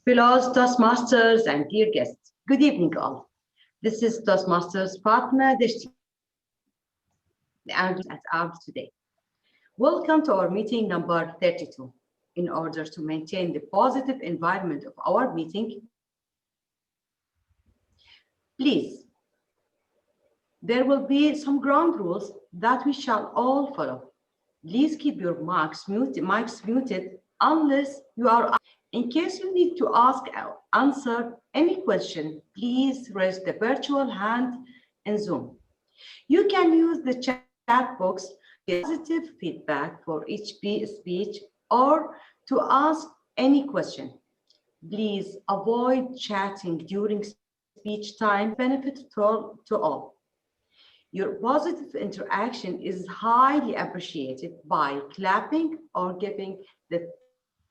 Fellows Toastmasters and dear guests, good evening all. This is Toastmasters Fatma, Dashti, and at Abdo today. Welcome to our meeting number 32. In order to maintain the positive environment of our meeting, please, there will be some ground rules that we shall all follow. Please keep your mics muted unless you are. In case you need to answer any question, please raise the virtual hand in Zoom. You can use the chat box to give positive feedback for each speech or to ask any question. Please avoid chatting during speech time, benefit to all. Your positive interaction is highly appreciated by clapping or giving the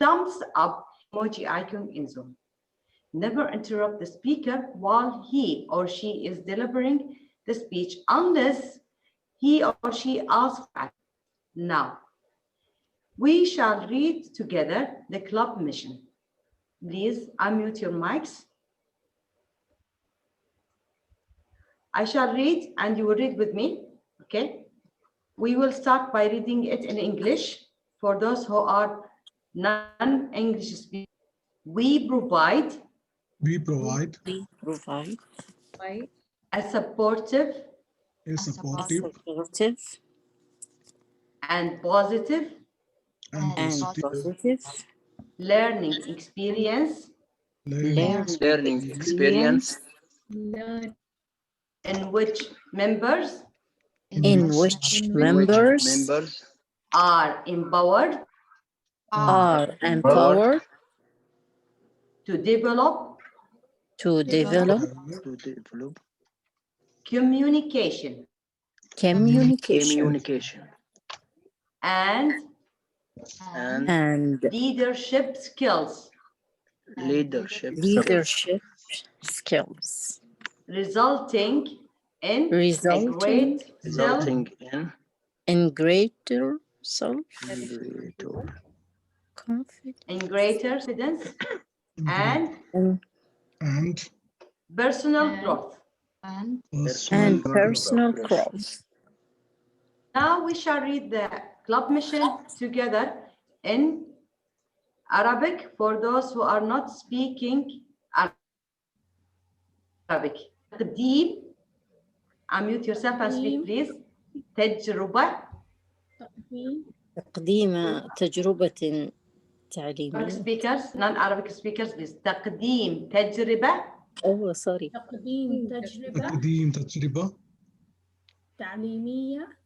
thumbs up emoji icon in Zoom. Never interrupt the speaker while he or she is delivering the speech unless he or she asks back. Now, we shall read together the club mission. Please unmute your mics. I shall read and you will read with me, okay? We will start by reading it in English for those who are non-English speakers. We provide a supportive and positive learning experience in which members are empowered to develop communication and leadership skills resulting in greater confidence and personal growth. Now we shall read the club mission together in Arabic for those who are not speaking Arabic. تقديم, unmute yourself and speak please. تجربة. تقديم تجربة تعليمية. Speakers, non-Arabic speakers, please. تقديم تجربة. Oh, sorry. تقديم تجربة تعليمية.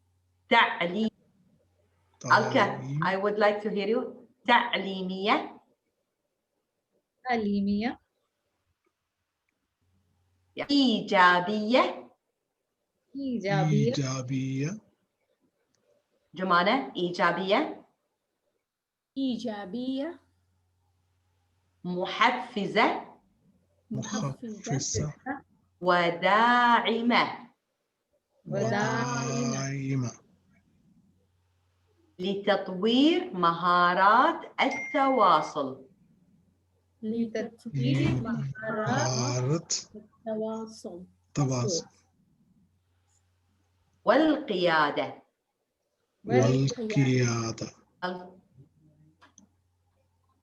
Alka, I would like to hear you. تعليمية. إيجابية. جمانة. إيجابية. محفزة. وداعمة. لتطوير مهارات التواصل. والقيادة.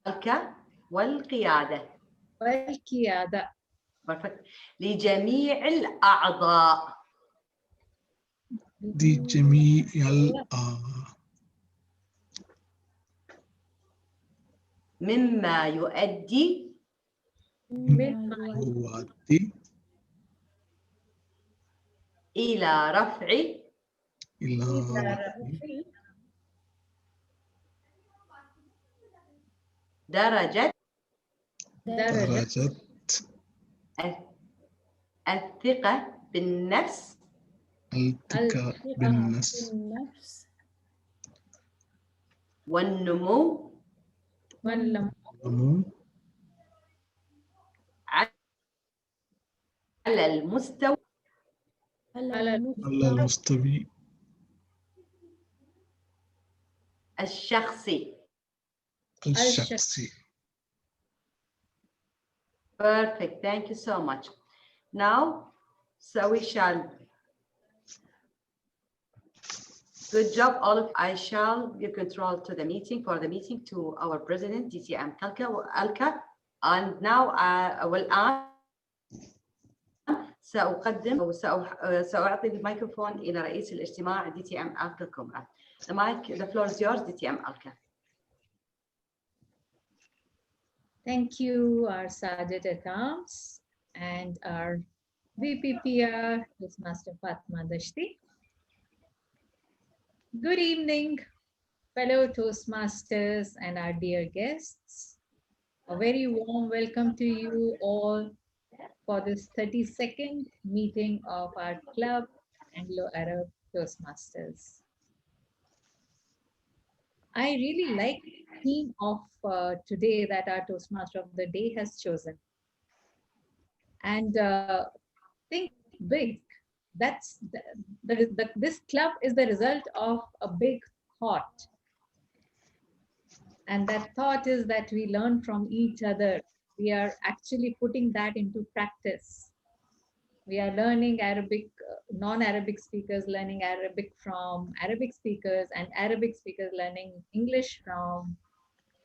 الكا والقيادة. Perfect. لجميع الأعضاء. مما يؤدي إلى رفع درجة الثقة بالنفس والنمو على المستوى الشخصي. Perfect. Thank you so much. Now, so we shall. Good job, all of. I shall give control to the meeting to our president, DTM Alka. And now I will ask. سأعطي الميكروفون إلى رئيس الاجتماع DTM Alka Kumra. The floor is yours, DTM Alka. Thank you, our Sergeant Accounts and our VPPR, Toastmaster Fatma Dashti. Good evening, fellow Toastmasters and our dear guests. A very warm welcome to you all for this 32nd meeting of our club, Anglo-Arab Toastmasters. I really like the theme of today that our Toastmaster of the day has chosen. And think big. This club is the result of a big thought. And that thought is that we learn from each other. We are actually putting that into practice. We are learning Arabic, non-Arabic speakers learning Arabic from Arabic speakers, and Arabic speakers learning English from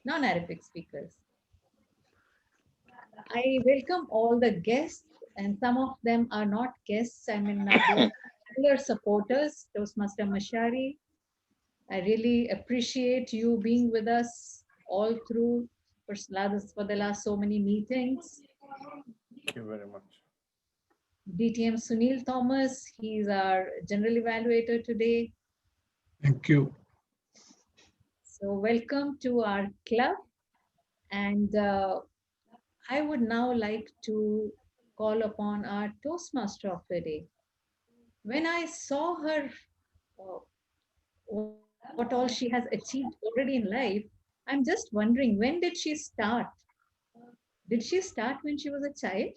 non-Arabic speakers. I welcome all the guests, and some of them are not guests. I mean, regular supporters, Toastmaster Mishari. I really appreciate you being with us all through for the last so many meetings. Thank you very much. DTM Sunil Thomas, he's our general evaluator today. Thank you. So welcome to our club. And I would now like to call upon our Toastmaster of the day. When I saw her, what all she has achieved already in life, I'm just wondering, when did she start? Did she start when she was a child?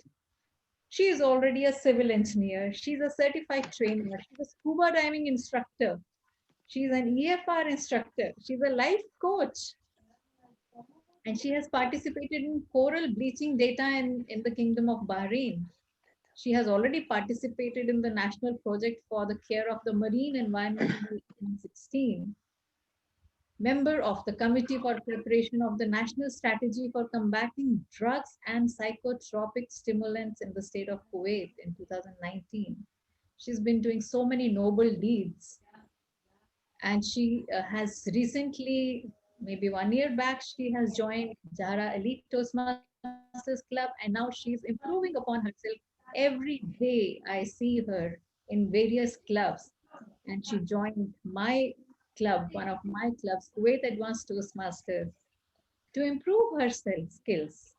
She is already a civil engineer. She's a certified trainer. She's a scuba diving instructor. She's an EFR instructor. She's a life coach. And she has participated in coral bleaching data in the Kingdom of Bahrain. She has already participated in the national project for the care of the marine environment in 2016. Member of the Committee for Preparation of the National Strategy for Combating Drugs and Psychotropic Stimulants in the state of Kuwait in 2019. She's been doing so many noble deeds. And she has recently, maybe 1 year back, she has joined Jara Elite Toastmasters Club, and now she's improving upon herself. Every day I see her in various clubs, and she joined my club, one of my clubs, Kuwait Advanced Toastmasters, to improve her skills.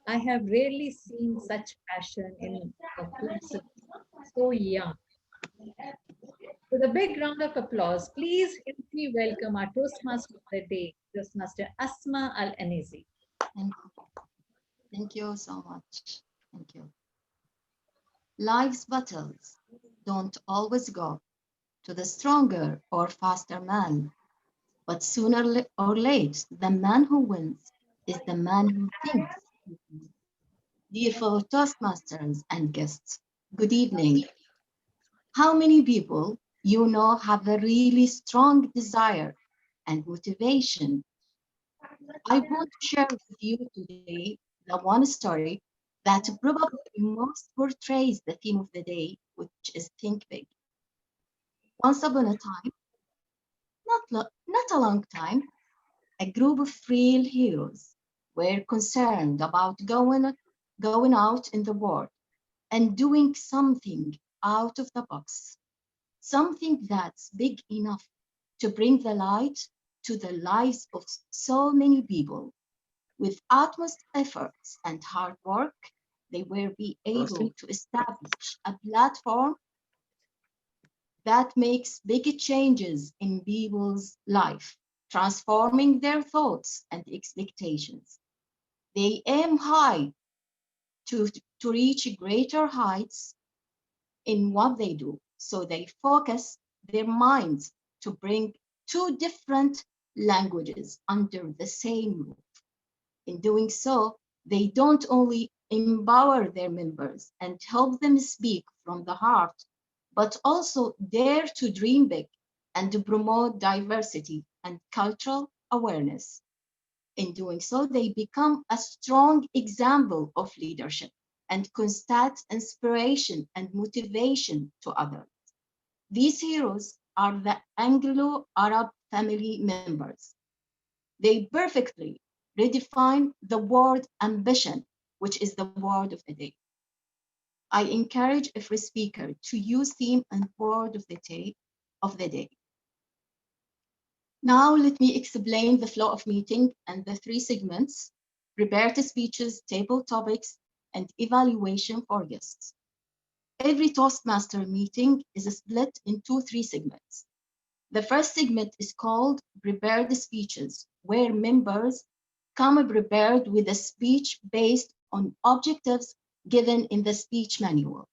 I have rarely seen such passion in a person so young. With a big round of applause, please help me welcome our Toastmaster of the day, Toastmaster Asmaa Alenezi. Thank you so much. Thank you. Life's battles don't always go to the stronger or faster man, but sooner or late, the man who wins is the man who thinks. Dear fellow Toastmasters and guests, good evening. How many people you know have a really strong desire and motivation? I want to share with you today the one story that probably most portrays the theme of the day, which is think big. Once upon a time, not a long time, a group of real heroes were concerned about going out in the world and doing something out of the box, something that's big enough to bring the light to the lives of so many people. With utmost efforts and hard work, they will be able to establish a platform that makes big changes in people's life, transforming their thoughts and expectations. They aim high to reach greater heights in what they do, so they focus their minds to bring two different languages under the same roof. In doing so, they don't only empower their members and help them speak from the heart, but also dare to dream big and to promote diversity and cultural awareness. In doing so, they become a strong example of leadership and constant inspiration and motivation to others. These heroes are the Anglo-Arab family members. They perfectly redefine the word ambition, which is the word of the day. I encourage every speaker to use theme and word of the day. Now let me explain the flow of meeting and the three segments: prepared speeches, table topics, and evaluation for guests. Every Toastmaster meeting is split into three segments. The first segment is called prepared speeches, where members come prepared with a speech based on objectives given in the speech manual.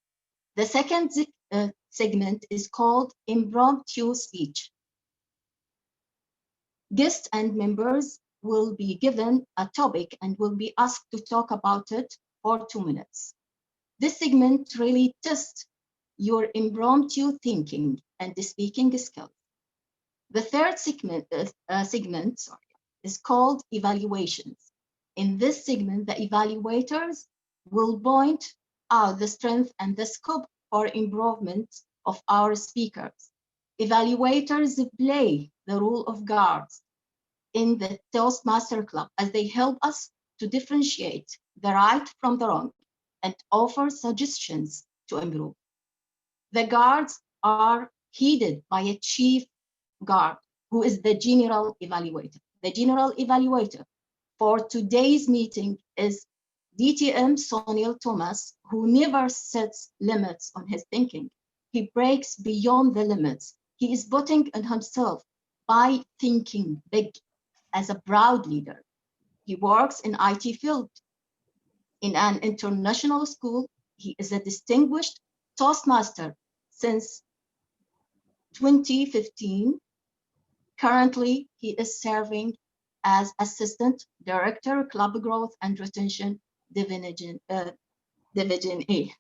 The second segment is called impromptu speech. Guests and members will be given a topic and will be asked to talk about it for 2 minutes. This segment really tests your impromptu thinking and speaking skills. The third segment is called evaluations. In this segment, the evaluators will point out the strength and the scope for improvement of our speakers. Evaluators play the role of guards in the Toastmaster Club as they help us to differentiate the right from the wrong and offer suggestions to improve. The guards are headed by a chief guard, who is the general evaluator. The general evaluator for today's meeting is DTM Sunil Thomas, who never sets limits on his thinking. He breaks beyond the limits. He is putting on himself by thinking big as a proud leader. He works in IT field. In an international school, he is a distinguished Toastmaster since 2015. Currently, he is serving as Assistant Director, Club Growth and Retention Division A.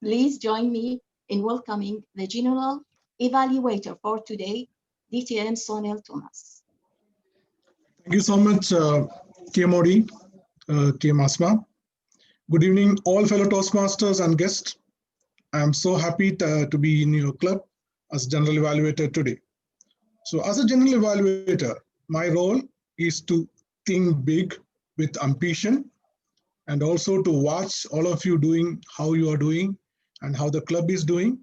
Please join me in welcoming the General Evaluator for today, DTM Sunil Thomas. Thank you so much, TMOD, TM Asmaa. Good evening, all fellow Toastmasters and guests. I am so happy to be in your club as General Evaluator today. So as a General Evaluator, my role is to think big with ambition and also to watch all of you doing how you are doing and how the club is doing.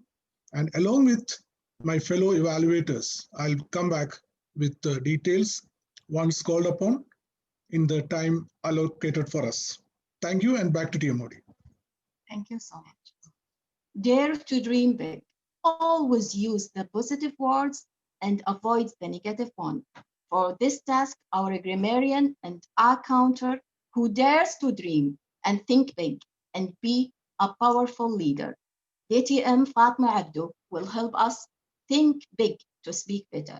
And along with my fellow evaluators, I'll come back with the details once called upon in the time allocated for us. Thank you, and back to TMOD. Thank you so much. Dare to dream big. Always use the positive words and avoid the negative one. For this task, our grammarian and accounter who dares to dream and think big and be a powerful leader. DTM Fatma Abdo will help us think big to speak better.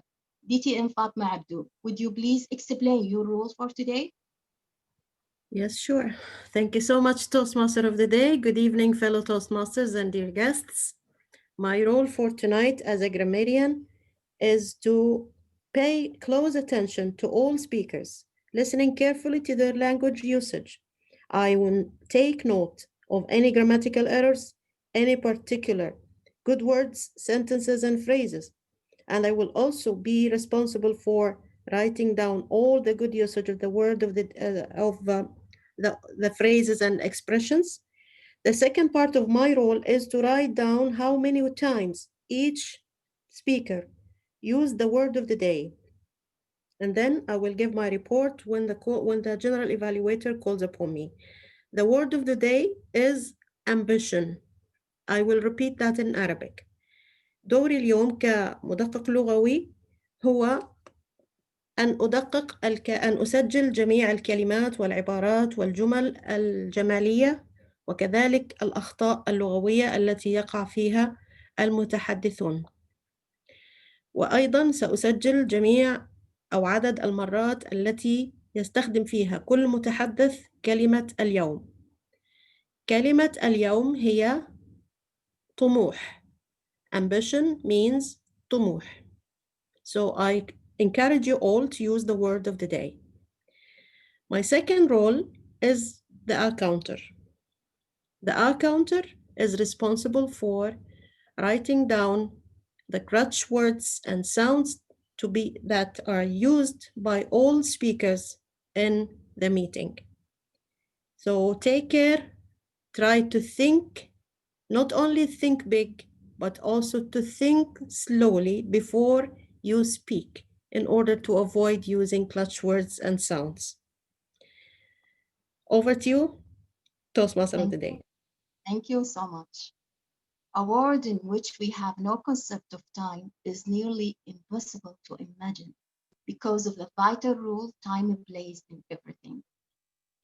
DTM Fatma Abdo, would you please explain your rules for today? Yes, sure. Thank you so much, Toastmaster of the Day. Good evening, fellow Toastmasters and dear guests. My role for tonight as a grammarian is to pay close attention to all speakers, listening carefully to their language usage. I will take note of any grammatical errors, any particular good words, sentences, and phrases. And I will also be responsible for writing down all the good usage of the word of the phrases and expressions. The second part of my role is to write down how many times each speaker used the word of the day. And then I will give my report when the general evaluator calls upon me. The word of the day is ambition. I will repeat that in Arabic. دوري اليوم كمدقق لغوي هو أن أسجل جميع الكلمات والعبارات والجمل الجمالية وكذلك الأخطاء اللغوية التي يقع فيها المتحدثون. وأيضا سأسجل جميع أو عدد المرات التي يستخدم فيها كل متحدث كلمة اليوم. كلمة اليوم هي طموح. Ambition means طموح. So I encourage you all to use the word of the day. My second role is the counter. The counter is responsible for writing down the crutch words and sounds that are used by all speakers in the meeting. So take care, try to think, not only think big, but also to think slowly before you speak in order to avoid using clutch words and sounds. Over to you, Toastmaster of the day. Thank you so much. A world in which we have no concept of time is nearly impossible to imagine because of the vital role time plays in everything.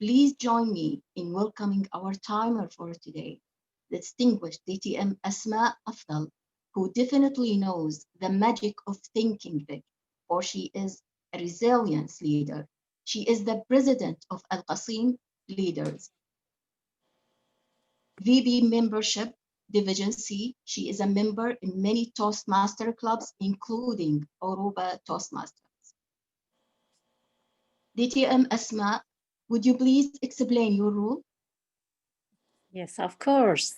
Please join me in welcoming our timer for today, the distinguished DTM Asmaa Afdal, who definitely knows the magic of thinking big, for she is a resilience leader. She is the president of Al Qasim Leaders, VB membership, Division C. She is a member in many Toastmaster clubs, including Europa Toastmasters. DTM Asmaa, would you please explain your rule? Yes, of course.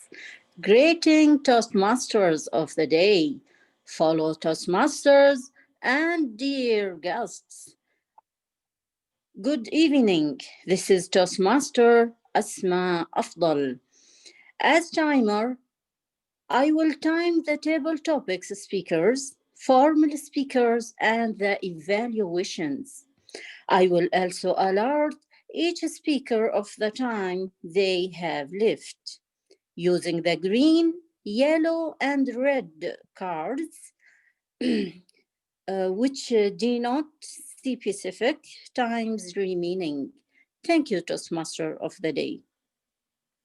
Greeting Toastmasters of the day, fellow Toastmasters, and dear guests. Good evening. This is Toastmaster Asmaa Afdal. As timer, I will time the table topics speakers, formal speakers, and the evaluations. I will also alert each speaker of the time they have left. Using the green, yellow, and red cards, which denote specific times remaining. Thank you, Toastmaster of the day.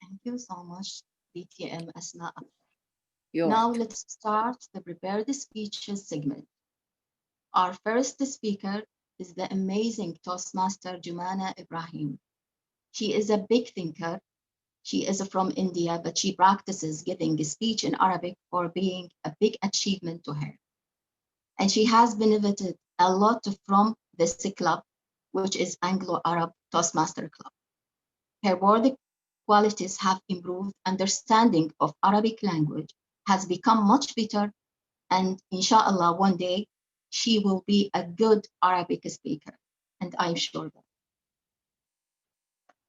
Thank you so much, DTM Asmaa. You're Now welcome. let's start the prepared speeches segment. Our first speaker is the amazing Toastmaster Jumana Ibrahim. She is a big thinker. She is from India, but she practices giving a speech in Arabic for being a big achievement to her. And she has benefited a lot from this club, which is Anglo-Arab Toastmaster Club. Her word qualities have improved, understanding of Arabic language has become much better, and inshallah, one day she will be a good Arabic speaker, and I'm sure that.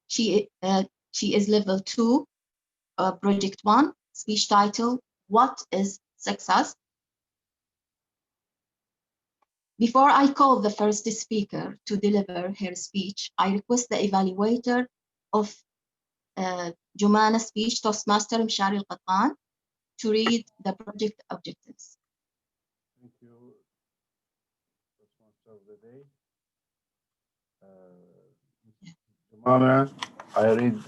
She is level 2, project 1, speech title, What is Success? Before I call the first speaker to deliver her speech, I request the evaluator of Jumana's speech, Toastmaster Mishari Alqattan, to read the project objectives. Thank you, Toastmaster of the day. Jumana, I read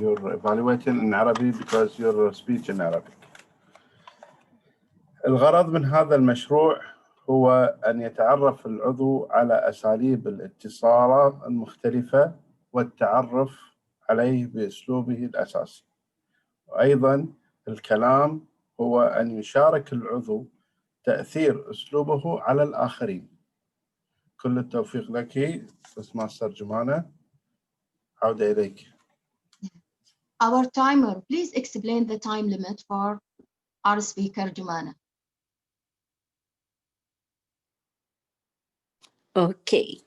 your evaluation in Arabic because your speech in Arabic. الغرض من هذا المشروع هو أن يتعرف العضو على أساليب الاتصال المختلفة والتعرف عليه بأسلوبه الأساسي. وأيضا الكلام هو أن يشارك العضو تأثير أسلوبه على الآخرين. كل التوفيق لك Toastmaster Jumana. عودة إليك. Our timer, please explain the time limit for our speaker, Jumana. Okay.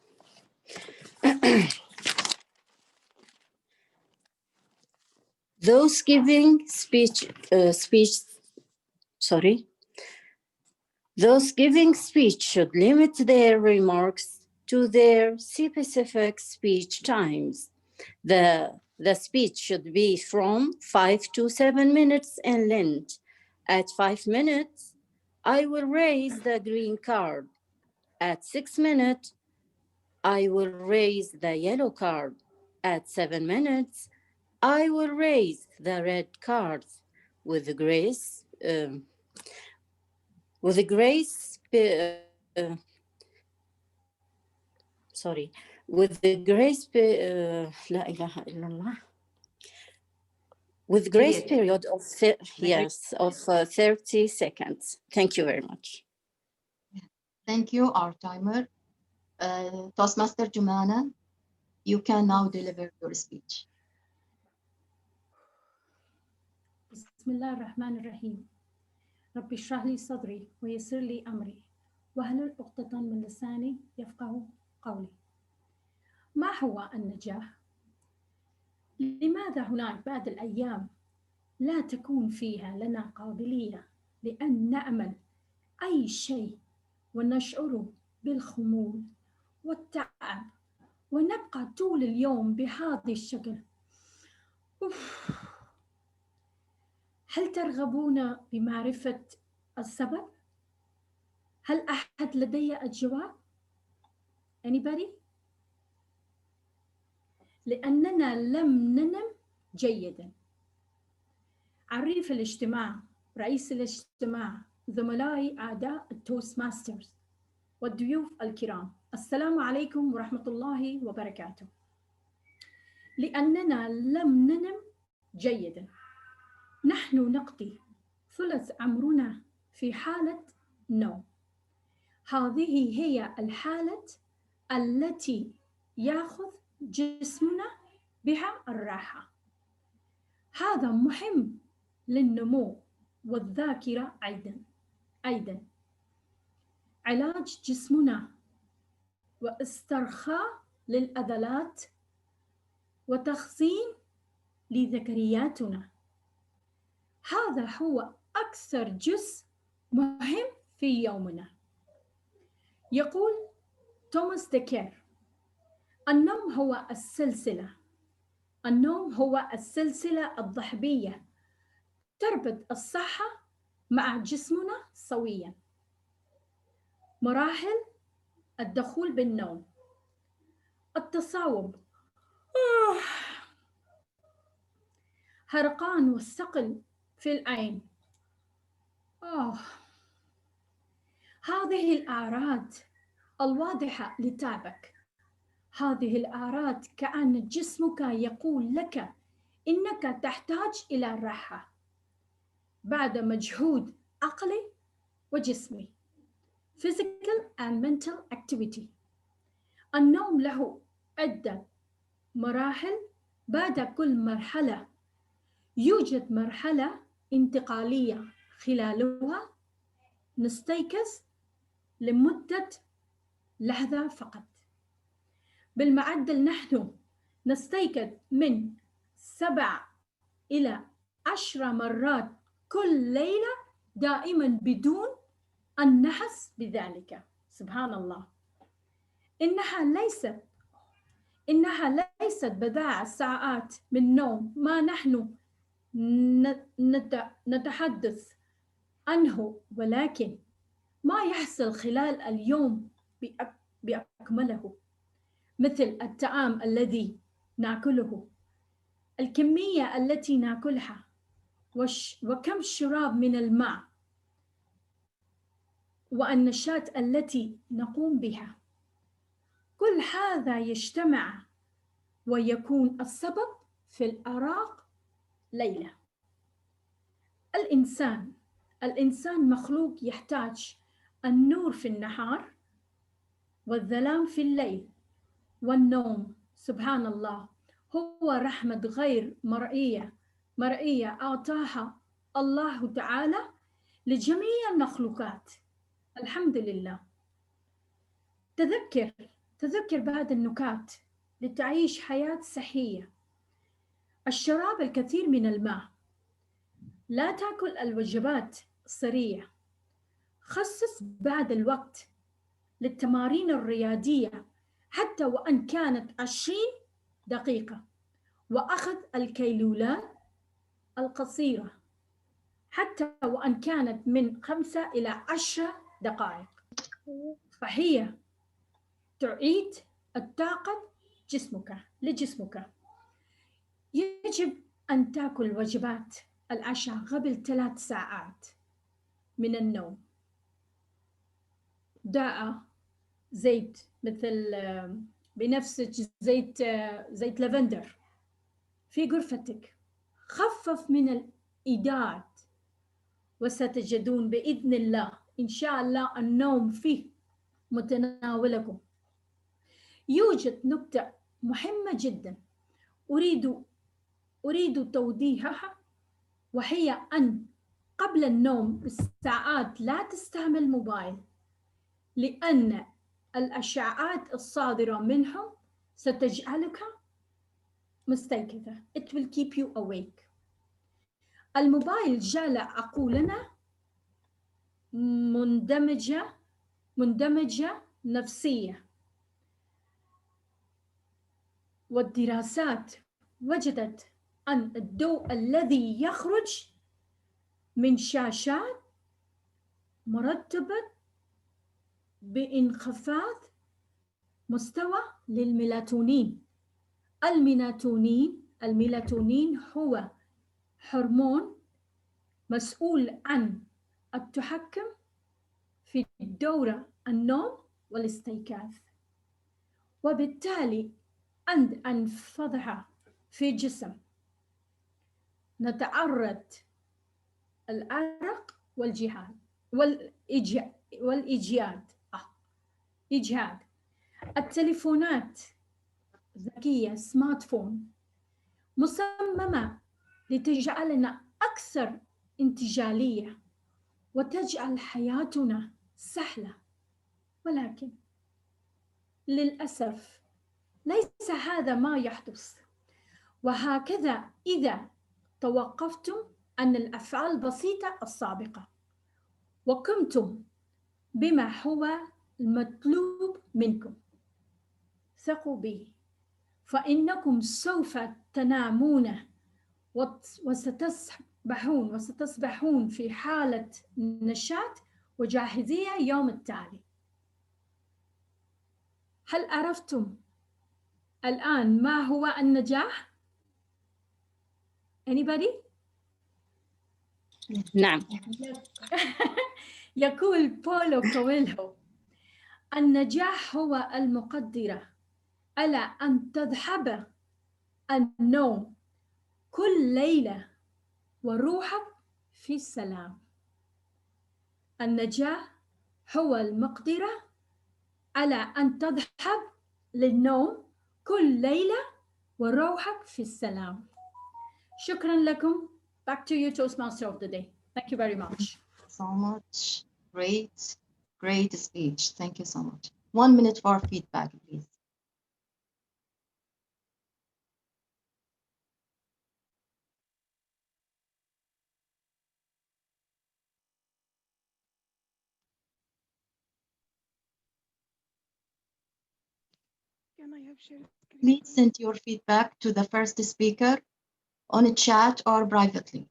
Those giving speech should limit their remarks to their specific speech times. The speech should be from 5 to 7 minutes in length. At 5 minutes, I will raise the green card. At 6 minutes, I will raise the yellow card. At 7 minutes, I will raise the red card. With grace, لا إله إلا الله. with grace Period. period of 30 seconds. Thank you very much. Thank you, our timer. Toastmaster Jumana, you can now deliver your speech. بسم الله الرحمن الرحيم. رب اشرح لي صدري ويسر لي أمري واحلل عقدة من لساني يفقه قولي. ما هو النجاح؟ لماذا هناك بعض الأيام لا تكون فيها لنا قابلية لأن نعمل أي شيء ونشعر بالخمول والتعب ونبقى طول اليوم بهذا الشكل؟ هل ترغبون بمعرفة السبب؟ هل أحد لديه الجواب؟ Anybody؟ لأننا لم ننم جيدا. عريف الاجتماع، رئيس الاجتماع، زملائي أعداء التوستماسترز والضيوف الكرام، السلام عليكم ورحمة الله وبركاته. لأننا لم ننم جيدا، نحن نقضي ثلث عمرنا في حالة نوم. هذه هي الحالة التي يأخذ جسمنا بها الراحة. هذا مهم للنمو والذاكرة أيضا. علاج جسمنا واسترخاء للعضلات وتخزين لذكرياتنا. هذا هو أكثر جزء مهم في يومنا. يقول توماس ديكير: النوم هو السلسلة. النوم هو السلسلة الضحبية تربط الصحة مع جسمنا سويا. مراحل الدخول بالنوم: التصاوب، هرقان والثقل في العين. هذه الأعراض الواضحة لتعبك. هذه الأعراض كأن جسمك يقول لك إنك تحتاج إلى الراحة بعد مجهود عقلي وجسمي. Physical and mental activity. النوم له عدة مراحل. بعد كل مرحلة يوجد مرحلة انتقالية خلالها نستيقظ لمدة لحظة فقط. بالمعدل نحن نستيقظ من 7 إلى 10 مرات كل ليلة دائما بدون أن نحس بذلك. سبحان الله. إنها ليست بضع ساعات من نوم ما نحن نتحدث عنه، ولكن ما يحصل خلال اليوم بأكمله، مثل الطعام الذي نأكله، الكمية التي نأكلها، وكم شراب من الماء، والنشاط التي نقوم بها. كل هذا يجتمع ويكون السبب في الأرق ليلة. الإنسان مخلوق يحتاج النور في النهار والظلام في الليل. والنوم سبحان الله هو رحمة غير مرئية أعطاها الله تعالى لجميع المخلوقات. الحمد لله. تذكر بعض النكات لتعيش حياة صحية. الشراب الكثير من الماء. لا تأكل الوجبات السريعة. خصص بعض الوقت للتمارين الرياضية حتى وأن كانت 20 دقيقة. وأخذ الكيلولات القصيرة حتى وأن كانت من 5 إلى 10 دقائق، فهي تعيد الطاقة لجسمك. يجب أن تأكل وجبات العشاء قبل 3 ساعات من النوم. ضع زيت مثل بنفس زيت لافندر في غرفتك خفف من الإيجاد، وستجدون بإذن الله إن شاء الله النوم فيه متناولكم. يوجد نقطة مهمة جدا أريد توضيحها، وهي أن قبل النوم بساعات لا تستعمل موبايل، لأن الأشعاعات الصادرة منهم ستجعلك مستيقظة. It will keep you awake. الموبايل جعل عقولنا مندمجة نفسية، والدراسات وجدت أن الضوء الذي يخرج من شاشات مرتبط بانخفاض مستوى للميلاتونين. الميلاتونين هو هرمون مسؤول عن التحكم في دورة النوم والاستيقاظ، وبالتالي عند انخفاضها في الجسم نتعرض الأرق والإجهاد. التليفونات ذكية سمارت فون مصممة لتجعلنا أكثر انتجالية وتجعل حياتنا سهلة، ولكن للأسف ليس هذا ما يحدث. وهكذا إذا توقفتم عن الأفعال البسيطة السابقة وقمتم بما هو المطلوب منكم، ثقوا به، فإنكم سوف تنامون وستصبحون في حالة نشاط وجاهزية يوم التالي. هل عرفتم الآن ما هو النجاح؟ Anybody؟ نعم. يقول بولو كويلهو: النجاح هو المقدرة على أن تذهب النوم كل ليلة وروحك في السلام. النجاح هو المقدرة على أن تذهب للنوم كل ليلة وروحك في السلام. شكرا لكم. Back to you, Toastmaster of the day. Thank you very much. So much. Great speech. Thank you so much. 1 minute for feedback, please. Can I have shared screen? Please send your feedback to the first speaker on a chat or privately.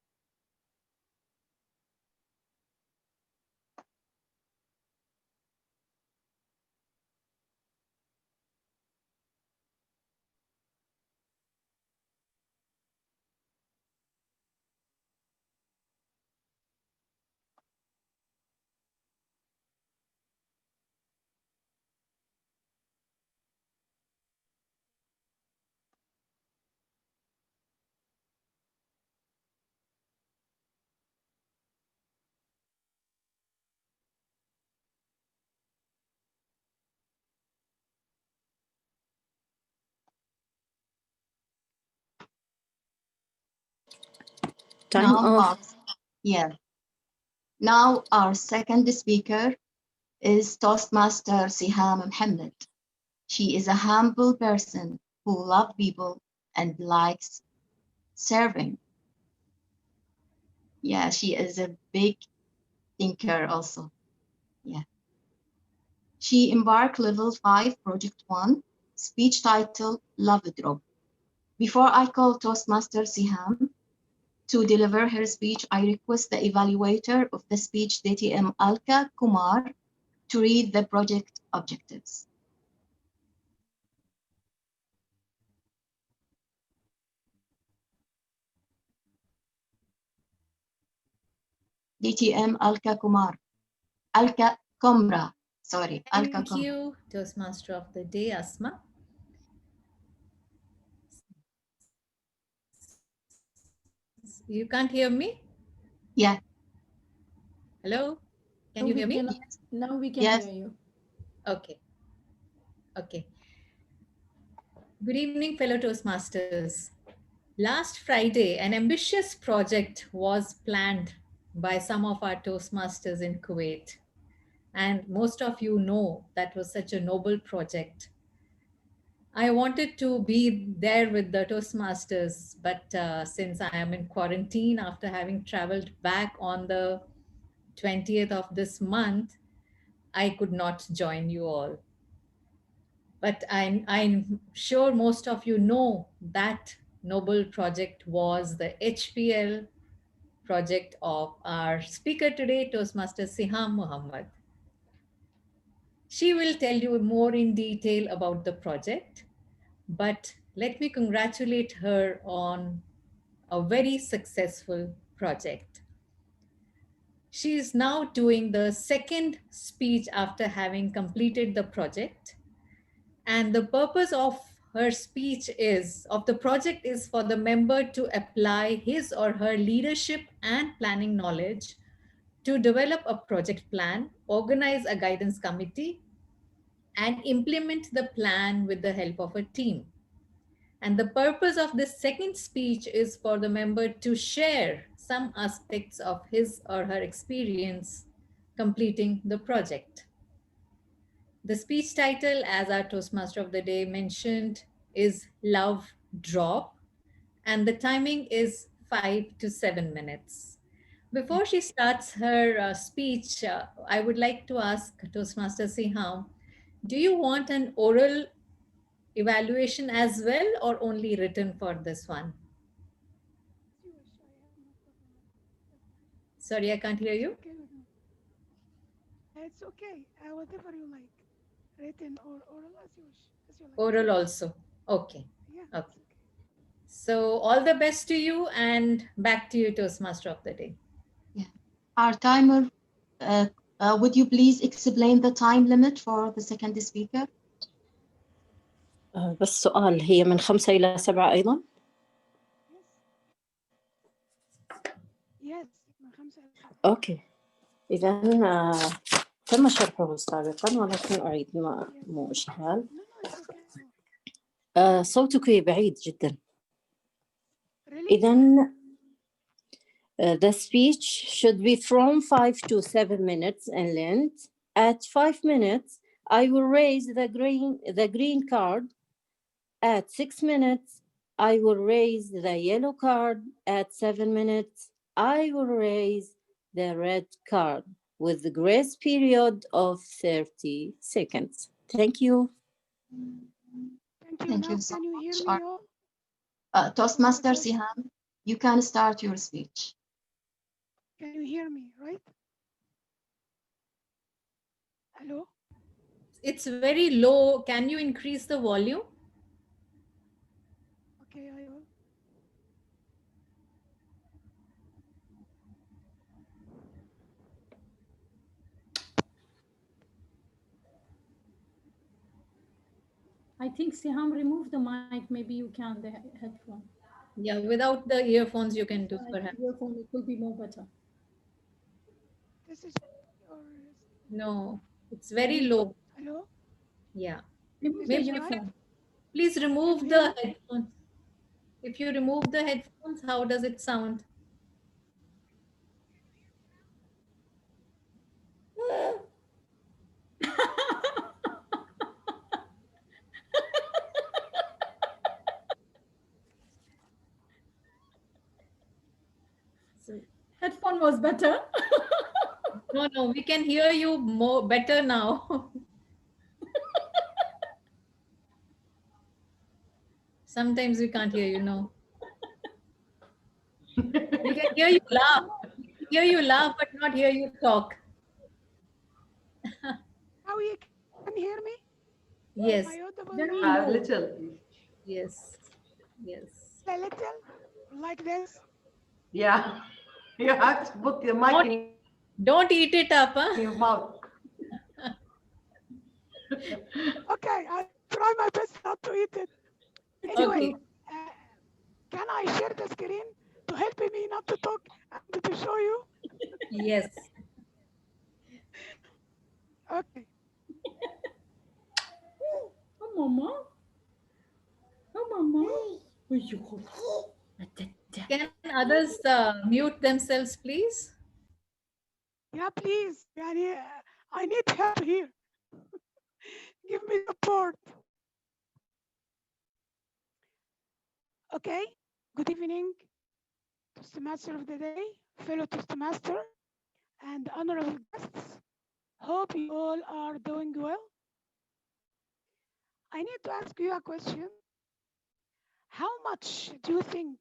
Time off. Now our second speaker is Toastmaster Seham Mohammed. She is a humble person who loves people and likes serving. Yeah, she is a big thinker also. Yeah. She embarked level 5, project 1, speech title, Love Drop. Before I call Toastmaster Seham to deliver her speech, I request the evaluator of the speech, DTM Alka Kumra, to read the project objectives. DTM Alka Kumra. Sorry, Alka Kumra. Thank you, Toastmaster of the Day, Asmaa. You can't hear me? Yeah. Hello? Can you hear me? Now we can Yes. hear you. Okay. Okay. Good evening, fellow Toastmasters. Last Friday, an ambitious project was planned by some of our Toastmasters in Kuwait. And most of you know that was such a noble project. I wanted to be there with the Toastmasters, but since I am in quarantine after having traveled back on the 20th of this month, I could not join you all. But I'm sure most of you know that noble project was the HPL project of our speaker today, Toastmaster Seham Mohammed. She will tell you more in detail about the project, but let me congratulate her on a very successful project. She is now doing the second speech after having completed the project. And the purpose of her speech of the project is for the member to apply his or her leadership and planning knowledge to develop a project plan, organize a guidance committee, and implement the plan with the help of a team. And the purpose of this second speech is for the member to share some aspects of his or her experience completing the project. The speech title, as our Toastmaster of the Day mentioned, is Love Drop, and the timing is 5 to 7 minutes. Before she starts her speech, I would like to ask Toastmaster Seham, do you want an oral evaluation as well or only written for this one? Sorry, I can't hear you. It's okay. Whatever you like, written or oral, as you wish. As you like. Oral also. Okay. Yeah. Okay. So all the best to you, and back to you, Toastmaster of the Day. Yeah. Our timer, would you please explain the time limit for the second speaker? بس سؤال، هي من 5 إلى 7 أيضا؟ Yes. من 5 إلى 7. أوكي. إذا تم شرحه سابقا ولكن أعيد مو إشكال. صوتك بعيد جدا. إذا the speech should be from 5 to 7 minutes in length. At 5 minutes, I will raise the green card. At 6 minutes, I will raise the yellow card. At 7 minutes, I will raise the red card with the grace period of 30 seconds. Thank you. Thank you so much. Toastmaster Seham, you can start your speech. Can you hear me, right? Hello? It's very low. Can you increase the volume? Okay, I will. I think Seham removed the mic. Maybe you can, the headphone. Yeah, without the earphones, you can do perhaps. Earphone, it will be more better. This is no, it's very low. Hello? Yeah. Maybe please remove the headphones. If you remove the headphones, how does it sound? Headphone was better. No, we can hear you better now. Sometimes we can't hear you, no. We can hear you laugh. We can hear you laugh, but not hear you talk. How you can hear me? Yes. Am I audible now? A little. Yes. Yes. A little? Like this? Yeah. You have to put your mic in. Don't eat it up, huh? Your mouth. Okay, I'll try my best not to eat it. Anyway, okay. Can I share the screen to help me not to talk and to show you? Yes. Okay. Oh, Mama. Oh, Mama. Can others mute themselves, please? Yeah, please. I need help here. Give me support. Okay. Good evening, Toastmaster of the day, fellow Toastmaster, and honorable guests. Hope you all are doing well. I need to ask you a question. How much do you think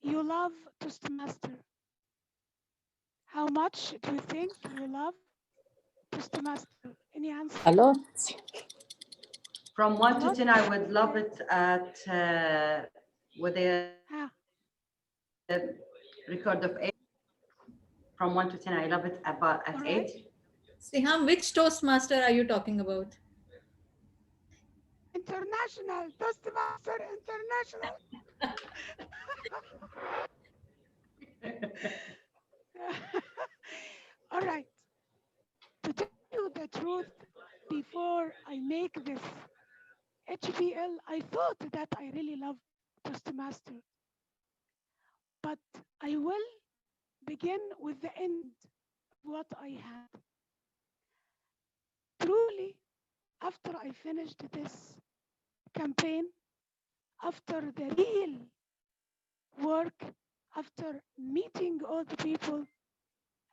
you love Toastmaster? How much do you think you love Toastmaster? Any answer? A lot. From 1 to lot? 10, I would love it at with a Ah, record of 8. From 1 to 10, I love it about at all right. 8. Seham, which Toastmaster are you talking about? International, Toastmaster International. All right. To tell you the truth, before I make this HPL, I thought that I really love Toastmaster. But I will begin with the end of what I had. Truly, after I finished this campaign, after the real work, after meeting all the people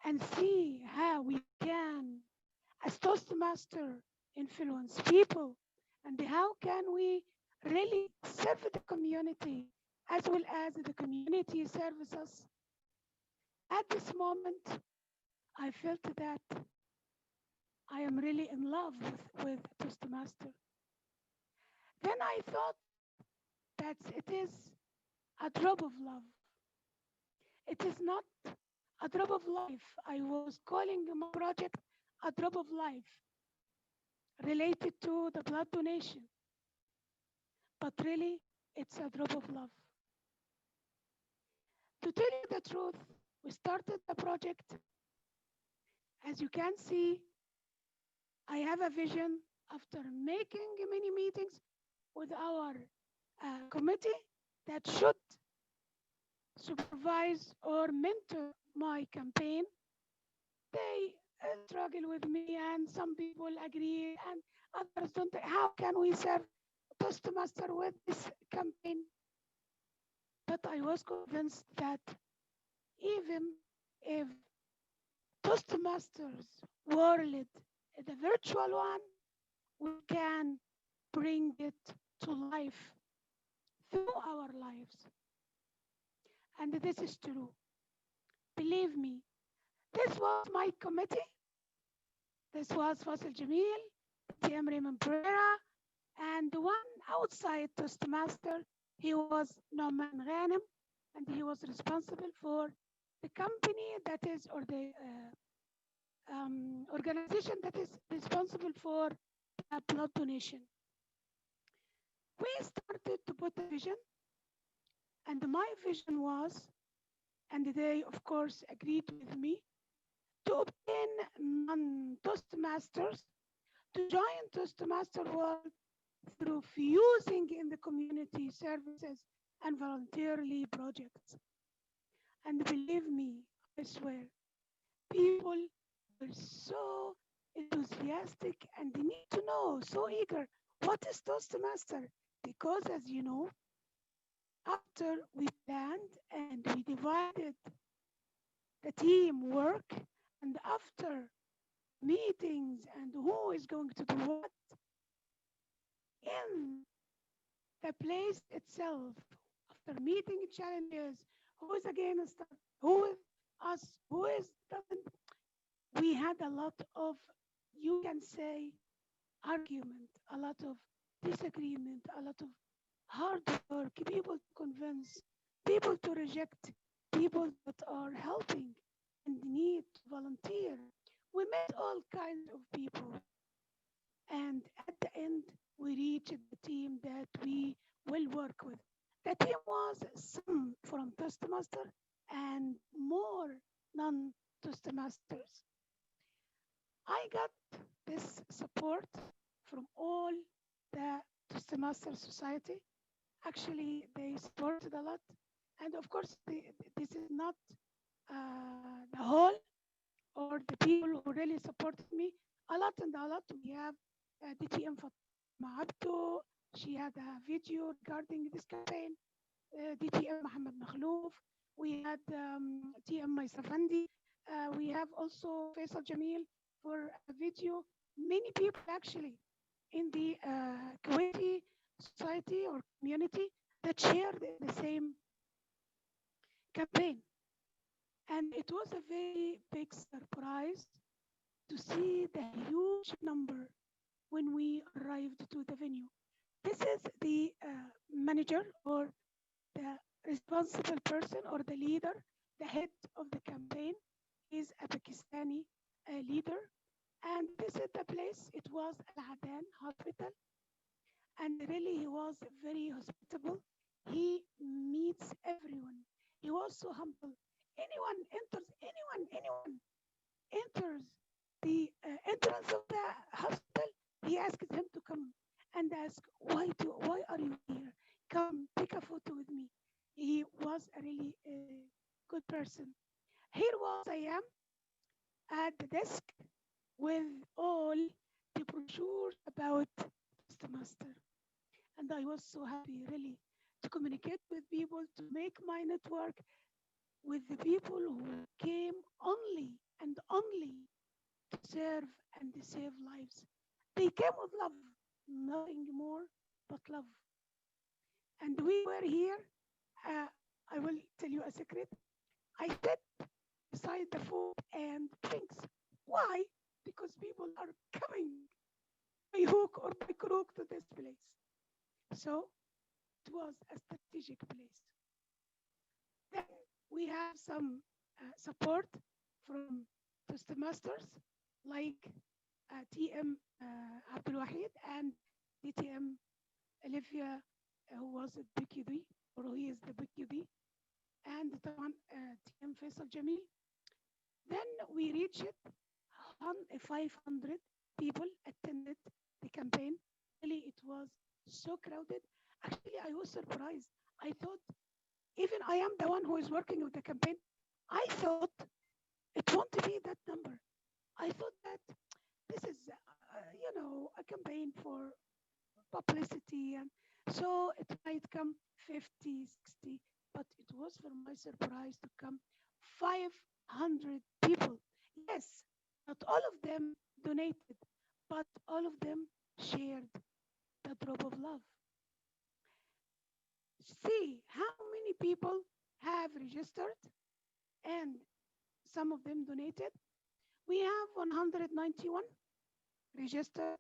and see how we can, as Toastmaster, influence people, and how can we really serve the community as well as the community serves us. At this moment, I felt that I am really in love with Toastmaster. Then I thought that it is a drop of love. It is not a drop of life. I was calling my project a drop of life related to the blood donation. But really, it's a drop of love. To tell you the truth, we started the project. As you can see, I have a vision after making many meetings with our committee that should supervise or mentor my campaign. They struggle with me, and some people agree, and others don't. How can we serve Toastmaster with this campaign? But I was convinced that even if Toastmasters world, the virtual one, we can bring it to life through our lives. And this is true. Believe me, this was my committee. This was Fasil Jamil, TM Raymond Pereira, and the one outside Toastmaster, he was Norman Ghanem, and he was responsible for the company that is, or the organization that is responsible for blood donation. We started to put a vision, and my vision was, and they of course agreed with me, to obtain non-Toastmasters to join Toastmaster world through fusing in the community services and voluntarily projects. And believe me, I swear, people were so enthusiastic and they need to know, so eager, what is Toastmaster? Because as you know, after we planned and we divided the team work, and after meetings and who is going to do what, in the place itself, after meeting challenges, who is against us, who is us, who is doesn't, we had a lot of, you can say, argument, a lot of disagreement, a lot of hard work, people to convince, people to reject, people that are helping and need to volunteer. We met all kinds of people. And at the end, we reached the team that we will work with. The team was some from Toastmasters and more non-Toastmasters. I got this support from all the Toastmasters Society. Actually, they supported a lot. And of course, this is not the whole or the people who really supported me. A lot and a lot. We have DTM Fatma Abdo. She had a video regarding this campaign. DTM Mohammed. We had TM Maisafandi. We have also Faisal Jamil for a video. Many people actually in the Kuwaiti society or community that shared the same campaign. And it was a very big surprise to see the huge number when we arrived to the venue. This is the manager or the responsible person or the leader, the head of the campaign is a Pakistani leader. And this is the place, it was Al-Adan Hospital. And really, he was very hospitable. He meets everyone. He was so humble. Anyone enters the entrance of the hospital, he asks him to come and ask, why are you here? Come, take a photo with me. He was a really good person. Here I am at the desk with all the brochures about Toastmasters. And I was so happy, really, to communicate with people, to make my network with the people who came only and only to serve and to save lives. They came with love, nothing more but love. And we were here. I will tell you a secret. I sat beside the food and drinks. Why? Because people are coming by hook or by crook to this place. So it was a strategic place. Then we have some support from Toastmasters like TM Abdul Wahid and DTM Olivia, who was the BQD, or who is the BQD, and TM Faisal Jamil. Then we reached 500 people attended the campaign. Really, it was so crowded. Actually, I was surprised. I thought, even I am the one who is working with the campaign, I thought it won't be that number. I thought that this is, a campaign for publicity, and so it might come 50, 60, but it was for my surprise to come 500 people. Yes, not all of them donated, but all of them shared the drop of love. See how many people have registered and some of them donated. We have 191 registered,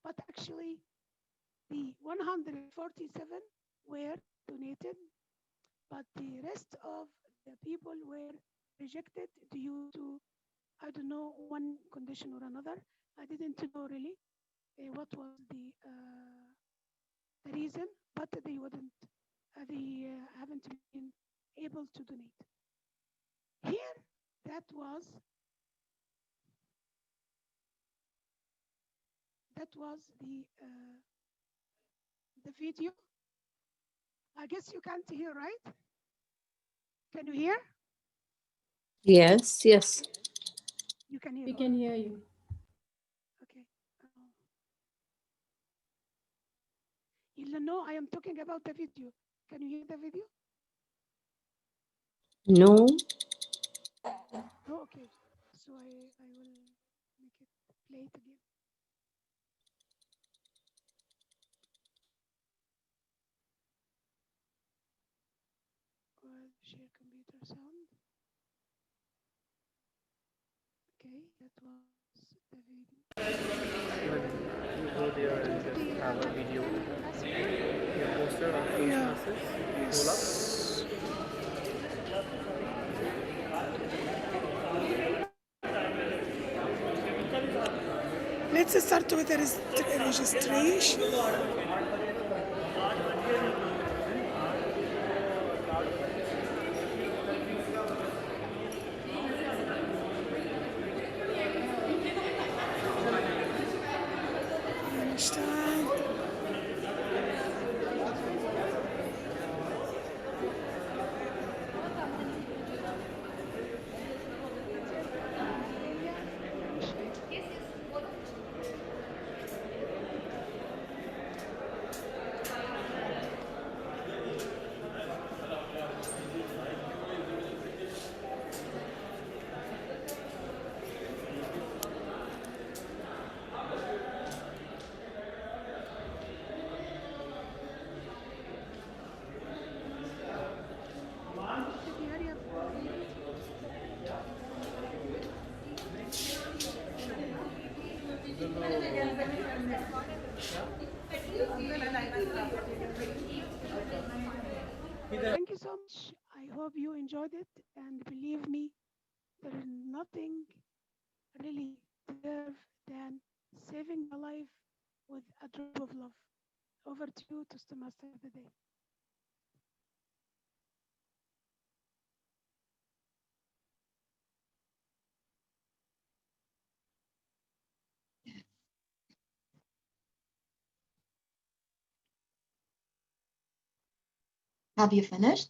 but actually the 147 were donated, but the rest of the people were rejected due to, I don't know, one condition or another. I didn't know really what was the reason, but they haven't been able to donate. Here, that was the video. I guess you can't hear, right? Can you hear? Yes. You can hear. We can hear you. Okay. You know, I am talking about the video. Can you hear the video? No. Oh, okay. So I will make it play it again. Or share computer sound. Okay, that was the video. You go there and just have a video. Your poster of Toastmasters. Roll up. Let's start with the registration. speech time. Thank you so much. I hope you enjoyed it, and believe me, there is nothing really deserve than saving a life with a drop of love. Over to you, Toastmaster of the day. Have you finished?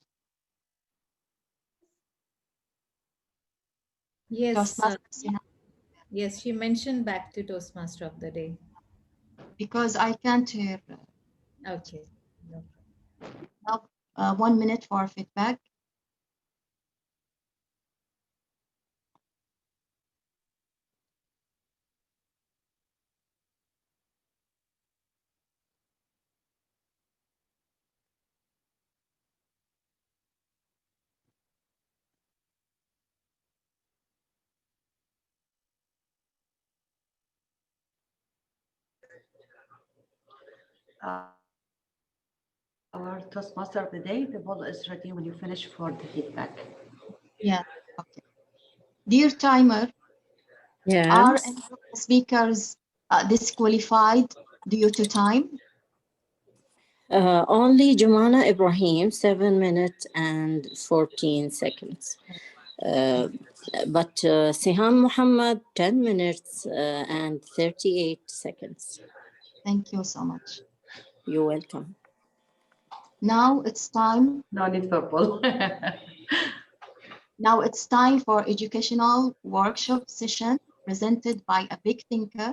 Yes, Toastmasters, yes, she mentioned back to Toastmaster of the day. because I can't hear. Okay. No. Now, 1 minute for feedback. Our Toastmaster of the day, the ball is ready when you finish for the feedback. Yeah, okay. Dear timer, are Yes. any of the speakers disqualified due to time? Only Jumana Ibrahim, 7 minutes and 14 seconds. But Seham Mohammed, 10 minutes and 38 seconds. Thank you so much. You're welcome. Now it's time. No need for ball. Now it's time for educational workshop session presented by a big thinker.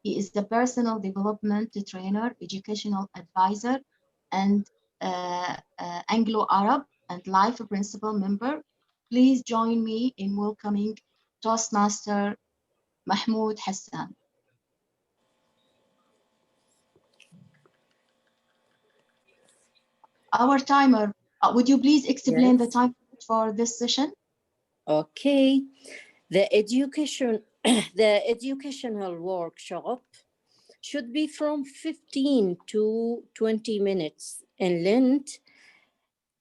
He is the personal development trainer, educational advisor, and Anglo-Arab and Life Principle member. Please join me in welcoming Toastmaster Mahmoud Hassan. Our timer, would you please explain the time for this session? Okay. The educational workshop should be from 15 to 20 minutes in length.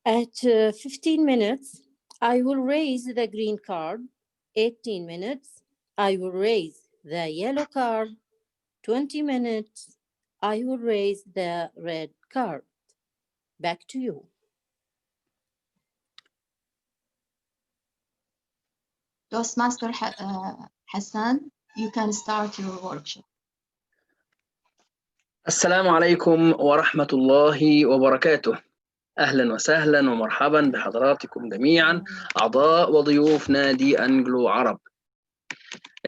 At 15 minutes, I will raise the green card. 18 minutes, I will raise the yellow card. 20 minutes, I will raise the red card. Back to you. Toastmaster Hassan, you can start your workshop. السلام عليكم ورحمة الله وبركاته. أهلا وسهلا ومرحبا بحضراتكم جميعا أعضاء وضيوف نادي أنجلو عرب.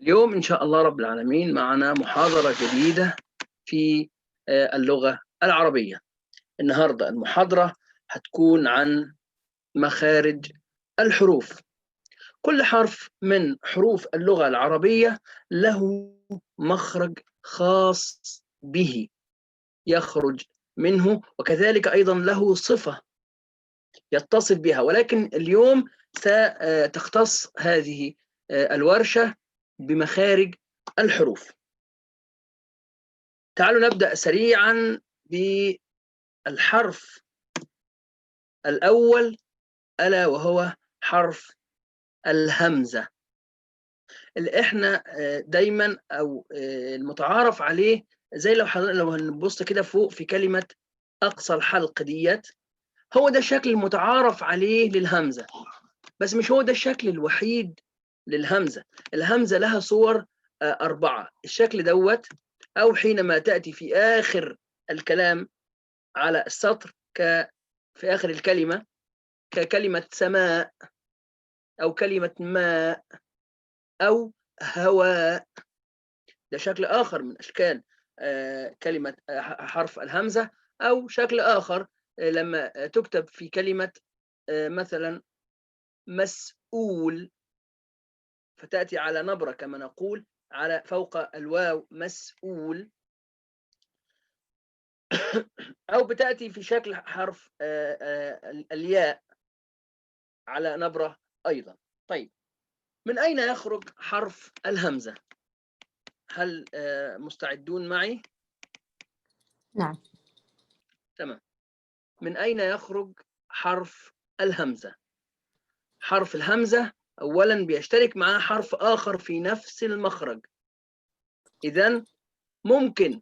اليوم إن شاء الله رب العالمين معنا محاضرة جديدة في اللغة العربية. النهاردة المحاضرة هتكون عن مخارج الحروف. كل حرف من حروف اللغة العربية له مخرج خاص به يخرج منه، وكذلك أيضا له صفة يتصف بها، ولكن اليوم ستختص هذه الورشة بمخارج الحروف. تعالوا نبدأ سريعا بالحرف الأول ألا وهو حرف الهمزة، اللي احنا دايما أو المتعارف عليه، زي لو هنبص كده فوق في كلمة أقصى الحلق ديت، هو ده الشكل المتعارف عليه للهمزة، بس مش هو ده الشكل الوحيد للهمزة. الهمزة لها صور 4. الشكل دوت أو حينما تأتي في آخر الكلام على السطر في آخر الكلمة ككلمة سماء أو كلمة ماء أو هواء. ده شكل آخر من أشكال كلمة حرف الهمزة. أو شكل آخر لما تكتب في كلمة مثلا مسؤول، فتأتي على نبرة كما نقول على فوق الواو مسؤول. أو بتأتي في شكل حرف الياء على نبرة أيضا. طيب، من أين يخرج حرف الهمزة؟ هل مستعدون معي؟ نعم. تمام. من أين يخرج حرف الهمزة؟ حرف الهمزة أولا بيشترك معاه حرف آخر في نفس المخرج. إذن ممكن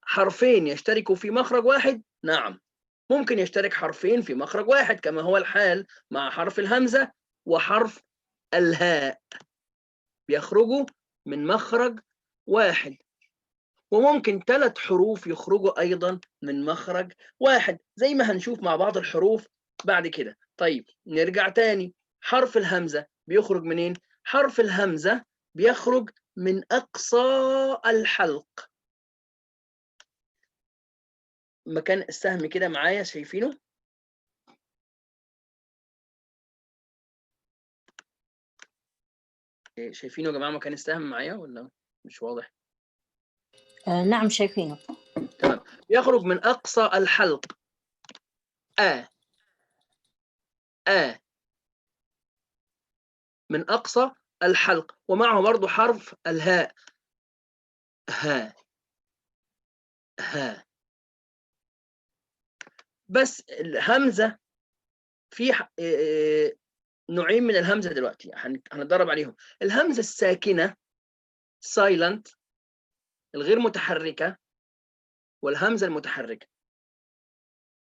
حرفين يشتركوا في مخرج واحد؟ نعم، ممكن يشترك حرفين في مخرج واحد كما هو الحال مع حرف الهمزة وحرف الهاء، بيخرجوا من مخرج واحد. وممكن 3 حروف يخرجوا أيضا من مخرج واحد زي ما هنشوف مع بعض الحروف بعد كده. طيب نرجع تاني، حرف الهمزة بيخرج منين؟ حرف الهمزة بيخرج من أقصى الحلق. مكان السهم كده معايا، شايفينه؟ شايفينه يا جماعة مكان السهم معايا ولا مش واضح؟ نعم شايفينه. تمام. يخرج من أقصى الحلق. من أقصى الحلق، ومعه برضو حرف الهاء. ها. بس الهمزة في نوعين من الهمزة دلوقتي هنتدرب عليهم. الهمزة الساكنة silent الغير متحركة، والهمزة المتحركة.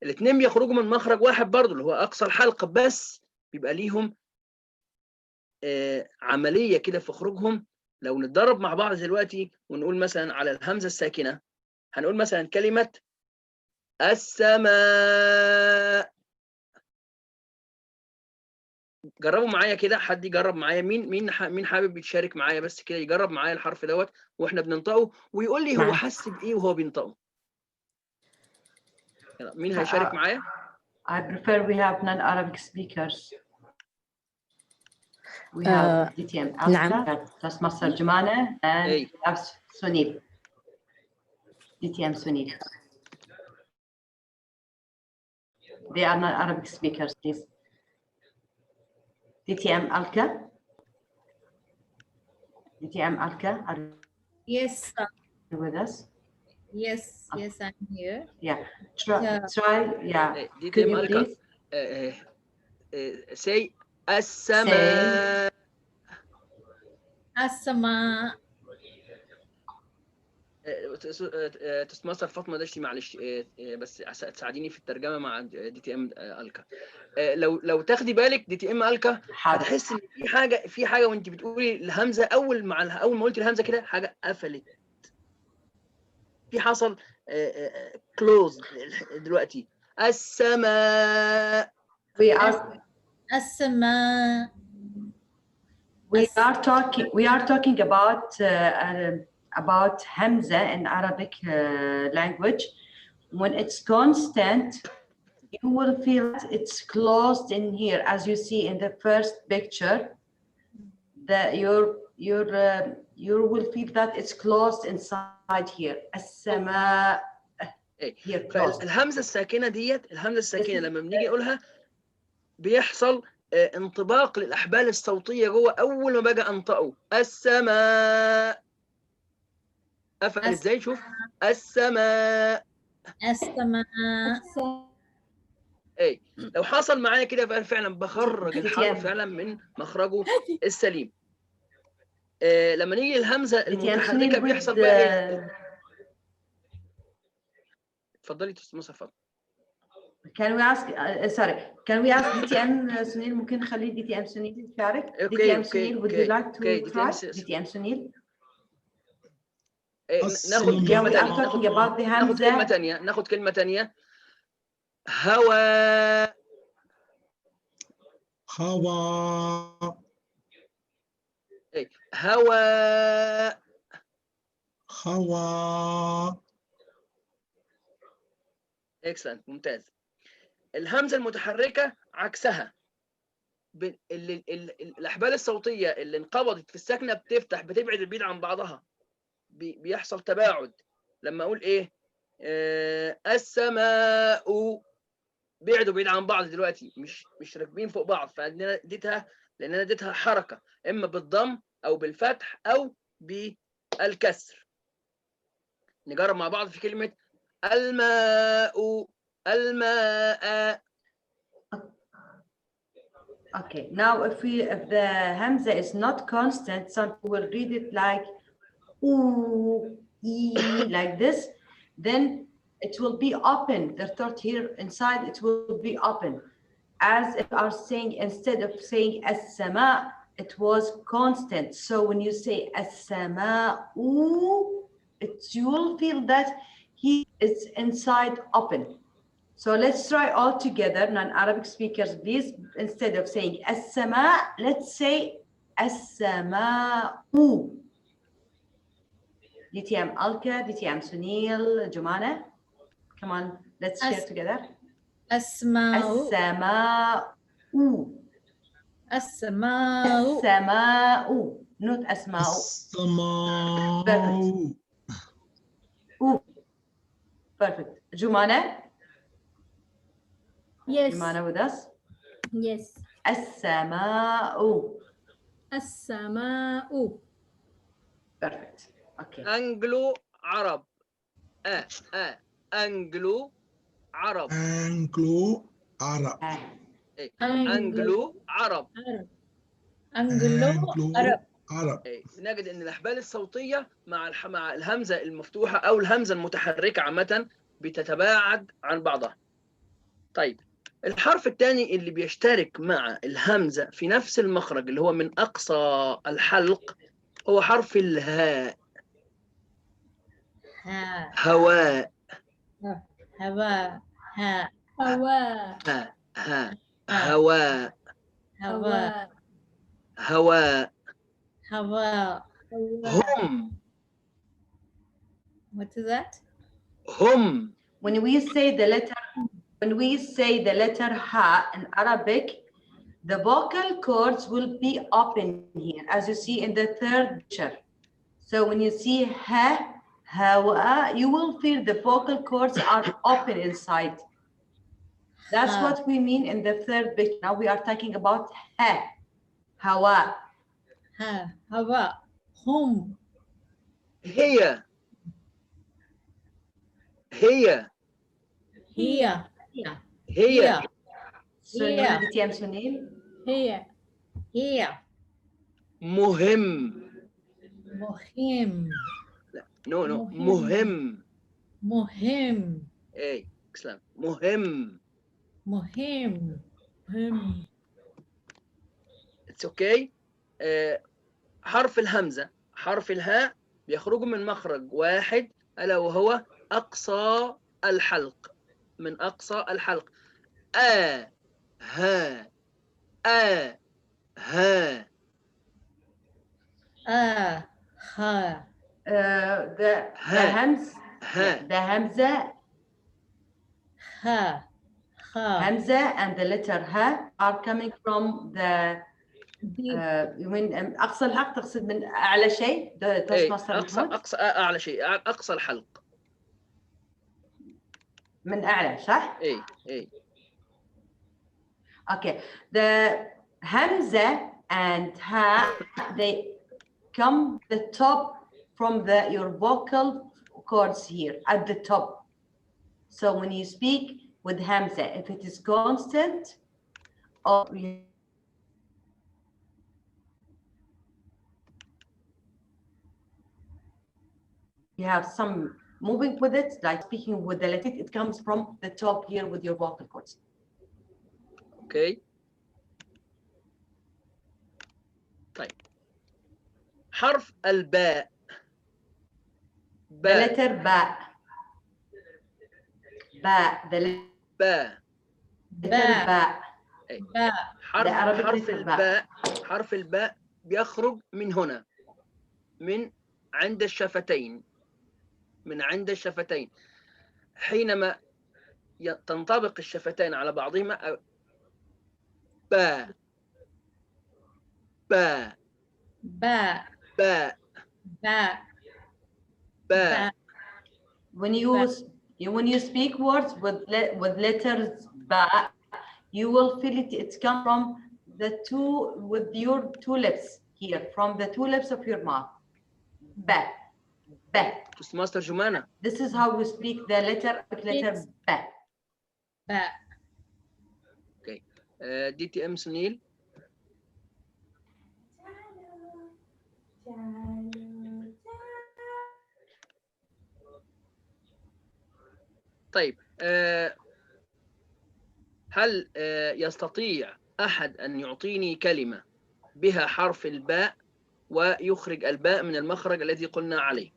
الاثنين بيخرجوا من مخرج واحد برضو اللي هو أقصى الحلق، بس بيبقى ليهم عملية كده في خروجهم. لو نتدرب مع بعض دلوقتي ونقول مثلا على الهمزة الساكنة، هنقول مثلا كلمة السماء. جربوا معايا كده، حد يجرب معايا. مين حابب يشارك معايا بس كده يجرب معايا الحرف دوت واحنا بننطقه ويقول لي هو حس بايه وهو بينطقه. مين هيشارك معايا؟ I prefer we have non-Arabic speakers. We have DTM Alka, Toastmaster Jumana, and we have Sunil. DTM Sunil. They are non-Arabic speakers, please. DTM Alka. DTM Alka, are Yes, you with us? Yes, I'm here. Yeah, try. Yeah, could you please say السماء. السماء. توستماستر فاطمه داشتي، معلش بس تساعديني في الترجمه مع دي تي ام الكا. لو تاخدي بالك دي تي ام الكا هتحس ان في حاجه وانت بتقولي الهمزه اول ما قلت الهمزه كده حاجه قفلت، في حصل كلوز. دلوقتي السماء. السماء. We are talking about Hamza in Arabic language. When it's constant, you will feel it's closed in here, as you see in the first picture. That you will feel that it's closed inside here. السماء. Here closed. الهمزة الساكنة ديت، الهمزة الساكنة لما بنيجي نقولها بيحصل انطباق للأحبال الصوتية جوه أول ما باجي أنطقه. السماء قفل إزاي؟ شوف السماء. لو حصل معايا كده فعلا بخرج الحرف فعلا من مخرجه السليم. لما نيجي الهمزة المتحركة بيحصل بقى اتفضلي تستمر فضل. Can we ask DTM Sunil? ممكن نخلي DTM Sunil يشارك. DTM Sunil, would you like to try? DTM Sunil. ناخد كلمة تانية. I'm talking about the Hamza. ناخد كلمة تانية. هواء. هواء. هواء. هواء. excellent، ممتاز. الهمزة المتحركة عكسها. الأحبال الصوتية اللي انقبضت في السكنة بتفتح، بتبعد البيد عن بعضها، بيحصل تباعد. لما أقول إيه؟ السماء، بعدوا بعيد عن بعض دلوقتي، مش راكبين فوق بعض، فأنا اديتها حركة إما بالضم أو بالفتح أو بالكسر. نجرب مع بعض في كلمة الماء. الماء. Okay, now if the Hamza is not constant, some people will read it like ooh, like this, then it will be open. The third here inside, it will be open. As if are saying, instead of saying as-sama, it was constant. So when you say as-sama, you will feel that he is inside open. So let's try all together, non-Arabic speakers, please. Instead of saying as-sama, let's say as-sama'u. DTM Alka, DTM Sunil, Jumana. Come on, let's share together. Asmaa. As-sama'u. Asmaa. As-sama'u. Not asma'u. السماء. Perfect. Jumana? Yes. Jumana with us? Yes. As-sama'u. السماء. Perfect. Okay. Anglo-Arab. Anglo-Arab. Anglo-Arab. Anglo-Arab. Anglo-Arab. نجد ان الاحبال الصوتيه مع الهمزه المفتوحه او الهمزه المتحركه عامه بتتباعد عن بعضها. طيب الحرف الثاني اللي بيشترك مع الهمزه في نفس المخرج اللي هو من اقصى الحلق هو حرف الهاء. هواء. هواء. ها. هواء. هواء. هواء. هواء. هواء. هم. What is that? هم. When we say the letter ha in Arabic, the vocal cords will be open here, as you see in the third picture. So when you see ha, hawa, you will feel the vocal cords are open inside. That's what we mean in the third picture. Now we are talking about ha, hawa. Ha, hawa. Hum. هي. هي. هي. هي. Sunil. هي. هي. مهم. مهم. No. مهم. مهم. ايه excellent. مهم. مهم. مهم. It's okay. حرف الهمزة حرف الهاء بيخرجوا من مخرج واحد ألا وهو أقصى الحلق. من أقصى الحلق. ها. ها. ها. The Hamza. Ha. Hamza and the letter ha are coming from the من أقصى الحلق تقصد من أعلى شيء. أقصى أعلى شيء أقصى الحلق. من أعلى صح؟ إيه. Okay. The Hamza and ha they come the top from your vocal cords here at the top. So when you speak with Hamza, if it is constant or you have some moving with it, like speaking with the letter, it comes from the top here with your vocal cords. Okay. طيب حرف الباء. The letter باء. باء. The باء. letter باء. حرف الباء بيخرج من هنا، من عند الشفتين، من عند الشفتين. حينما تنطبق الشفتين على بعضهما باء باء باء باء باء باء. When you speak words with letters باء, you will feel it. It's come from with your two lips here, from the two lips of your mouth. باء باء. Toastmaster Jumana. This is how we speak the letter باء. باء. Okay. DTM Sunil. طيب هل يستطيع أحد أن يعطيني كلمة بها حرف الباء ويخرج الباء من المخرج الذي قلنا عليه؟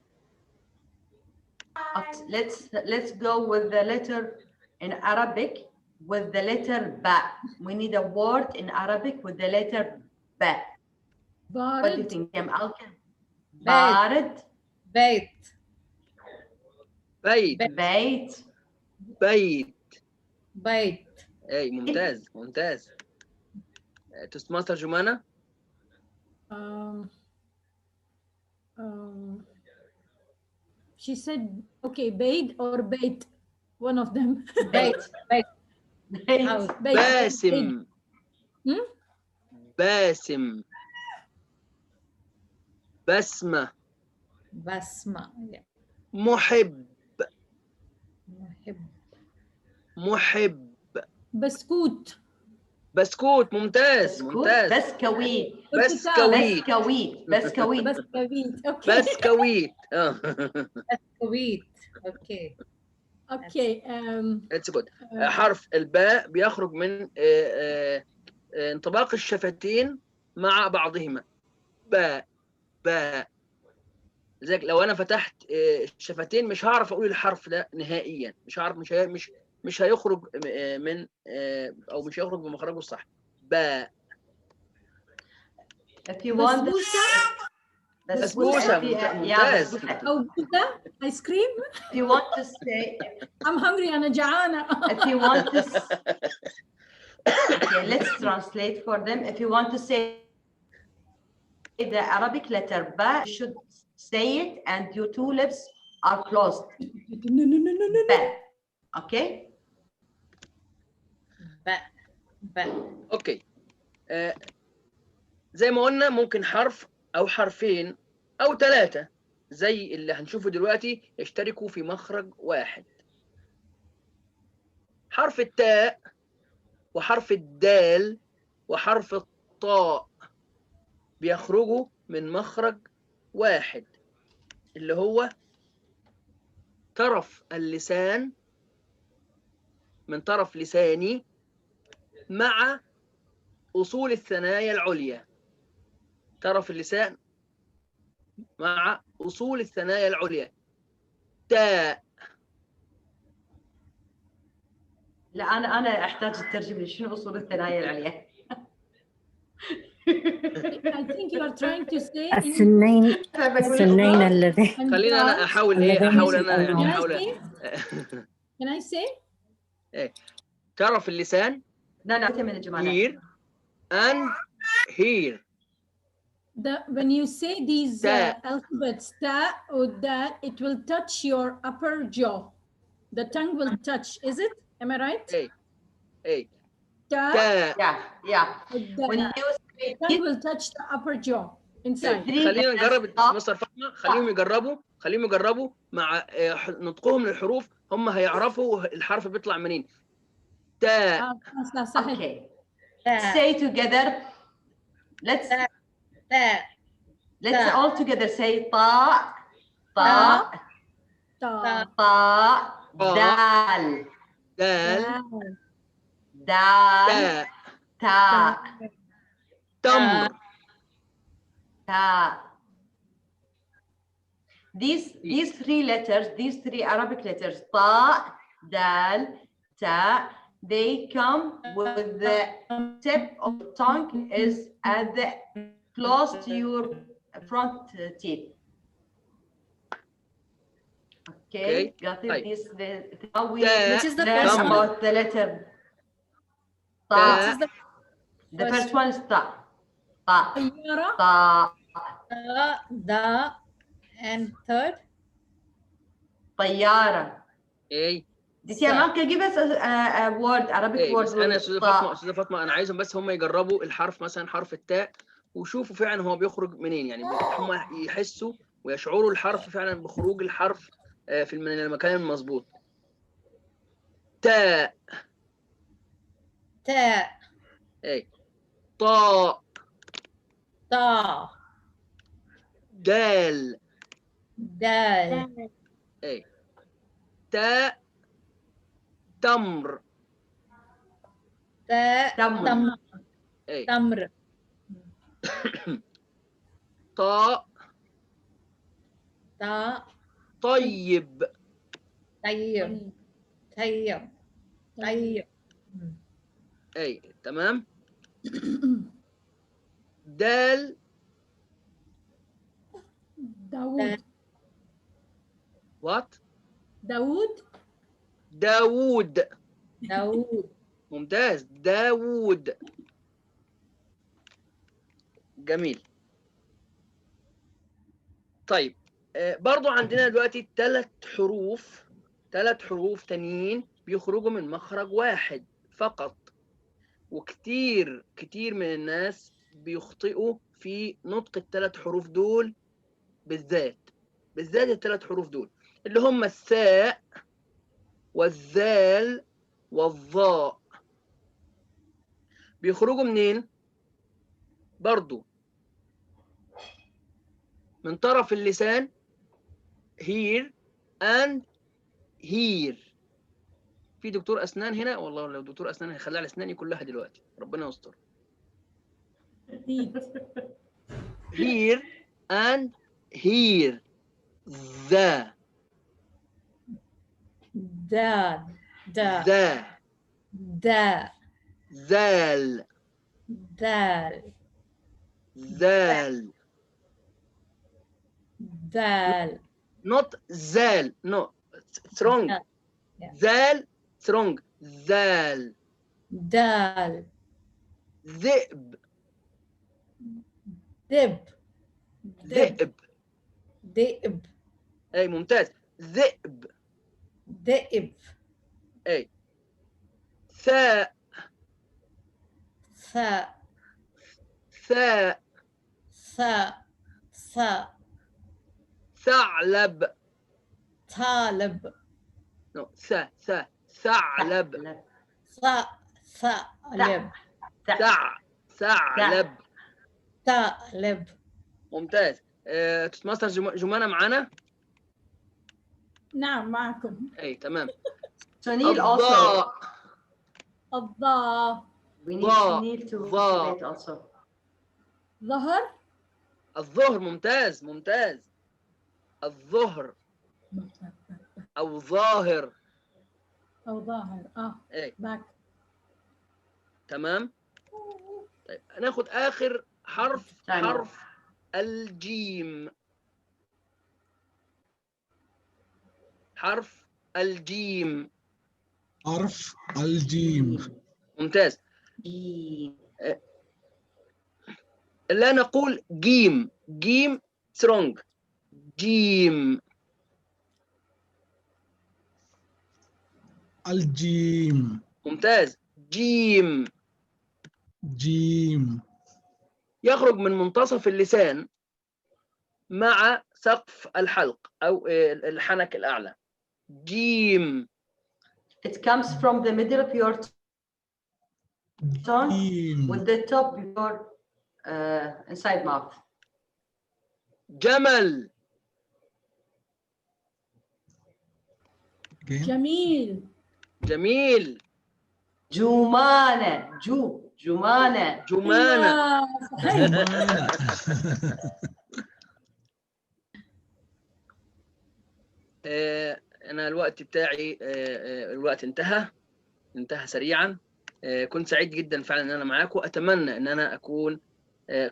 Let's go with the letter in Arabic with the letter باء. We need a word in Arabic with the letter باء. What do you think, Alka? بارد. بيت. بيت. بيت. بيت. بيت. اي ممتاز ممتاز. توستماستر جمانة. She said, okay, bait or bait, one of them. بيت. بيت. باسم. باسم. بسمة. بسمة. محب. محب. محب. بسكوت. بسكوت. ممتاز ممتاز. بسكويت. بسكويت. بسكويت. بسكويت. بسكويت. اوكي. بسكويت. بسكويت. اوكي. اوكي. اتس جود. حرف الباء بيخرج من انطباق الشفتين مع بعضهما. باء باء. لذلك لو انا فتحت الشفتين مش هعرف اقول الحرف ده نهائيا، مش هعرف، مش هيخرج من او مش هيخرج بمخرجه الصح. باء. If you want بسبوسة. ممتاز. أو بيتزا. ice cream. If you want to say I'm hungry أنا جعانة. If you want to okay, let's translate for them. If you want to say the Arabic letter ba, you should say it and your two lips are closed. No. Ba. Okay? Ba. Ba. اوكي. زي ما قلنا ممكن حرف او حرفين او ثلاثة زي اللي هنشوفه دلوقتي يشتركوا في مخرج واحد. حرف التاء وحرف الدال وحرف الطاء بيخرجوا من مخرج واحد اللي هو طرف اللسان، من طرف لساني مع أصول الثنايا العليا. طرف اللسان مع أصول الثنايا العليا. تاء. لا أنا أحتاج الترجمة لي شنو أصول الثنايا العليا. I think you are trying to say السنين الذي خلينا أنا أحاول Can I say? إيه. طرف اللسان. لا من جماعة. Here and here. When you say these alphabets, ta or da, it will touch your upper jaw. The tongue will touch. Is it? Am I right? Hey. Ta. Yeah. When you say tongue will touch the upper jaw inside. خلينا نجرب مستر فاطمة. خليهم يجربوا مع نطقهم للحروف، هم هيعرفوا الحرف بيطلع منين. تا. Okay. Say together. Let's all together say ta, dal, ta, تمر. these three letters, these three Arabic letters, ta, dal, ta, they come with the tip of the tongue is at the close to your front teeth. Okay, got it. This now we Which is the learn first one? about the letter ta. Which is The first one is ta. Ta. Ta. Da, and third? طيارة. ايه Did Alka give us a word, Arabic ايه word? بس انا استاذه فاطمه انا عايزهم بس هم يجربوا الحرف مثلا حرف التاء وشوفوا فعلا هو بيخرج منين، يعني هم يحسوا ويشعروا الحرف فعلا بخروج الحرف في من المكان المظبوط. تاء. تاء. ايه. طاء. طاء. دال. دال. ايه. تاء. تمر. تاء. تمر. ايه. تمر. طاء. طاء. طيب. طيب. طيب. طيب. اي تمام. دال. داوود. وات؟ داوود. داوود. داوود. ممتاز. داوود. جميل. طيب برضو عندنا دلوقتي ثلاث حروف تانيين بيخرجوا من مخرج واحد فقط، وكتير من الناس بيخطئوا في نطق الثلاث حروف دول بالذات الثلاث حروف دول اللي هم الثاء والذال والظاء. بيخرجوا منين؟ برضو من طرف اللسان here and here. في دكتور أسنان هنا؟ والله لو دكتور أسنان هيخلع لي أسناني كلها دلوقتي، ربنا يستر. here and here. ذا. دا. دا. ذا. دا. ذال. ذال. ذال. ذال. not زال. no strong. ذال strong. ذال. دال. ذئب. ذئب. ذئب. ذئب. اي ممتاز. ذئب. ذئب. اي. ثاء. ثاء. ثاء. ثاء. ثاء. ثعلب. ثعلب. no ثعلب. ثعلب. ثعلب. ثعلب. ممتاز. توستماسترز جمانة معانا؟ نعم معكم. اي تمام. Sunil also. الضاء. We need Sunil to write also. ظهر. الظهر. ممتاز. الظهر أو ظاهر. اي باك. تمام. طيب هناخد آخر حرف الجيم. حرف الجيم. ممتاز. لا نقول جيم سترونج. جيم. الجيم. ممتاز. جيم. يخرج من منتصف اللسان مع سقف الحلق أو الحنك الأعلى. جيم. It comes from the middle of your tongue with the top of your inside mouth. جمل. جميل. جمانة. أنا الوقت بتاعي الوقت انتهى سريعا. كنت سعيد جدا فعلا ان انا معاكم، واتمنى ان انا اكون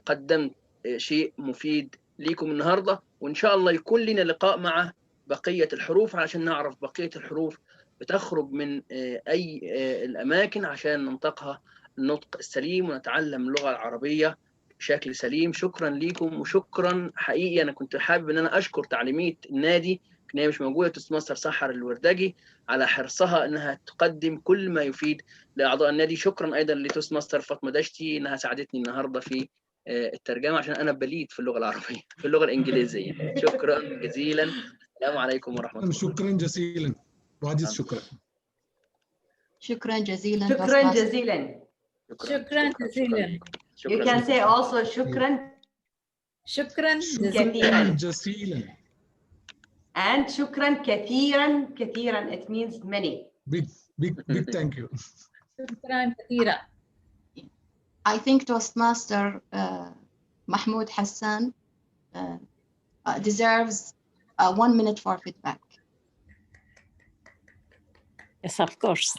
قدمت شيء مفيد ليكم النهارده، وان شاء الله يكون لنا لقاء مع بقيه الحروف علشان نعرف بقيه الحروف بتخرج من اي الاماكن عشان ننطقها النطق السليم ونتعلم اللغه العربيه بشكل سليم. شكرا ليكم، وشكرا حقيقي. انا كنت حابب ان انا اشكر تعليميه النادي، ان هي مش موجوده، توستماستر سحر الوردجي، على حرصها انها تقدم كل ما يفيد لاعضاء النادي. شكرا ايضا لتوستماستر فاطمه داشتي انها ساعدتني النهارده في الترجمه، عشان انا بليد في اللغه العربيه في اللغه الانجليزيه. شكرا جزيلا، السلام عليكم ورحمه الله. شكرا جزيلا واجز. شكرا. شكرا جزيلا. شكرا جزيلا. شكرا جزيلا. You can say also شكرا. شكرا كثيرا. جزيلا. And شكرا كثيرا كثيرا. It means many. Big thank you. شكرا كثيرا. I think Toastmaster Mahmoud Hassan deserves 1 minute for feedback. Yes, of course.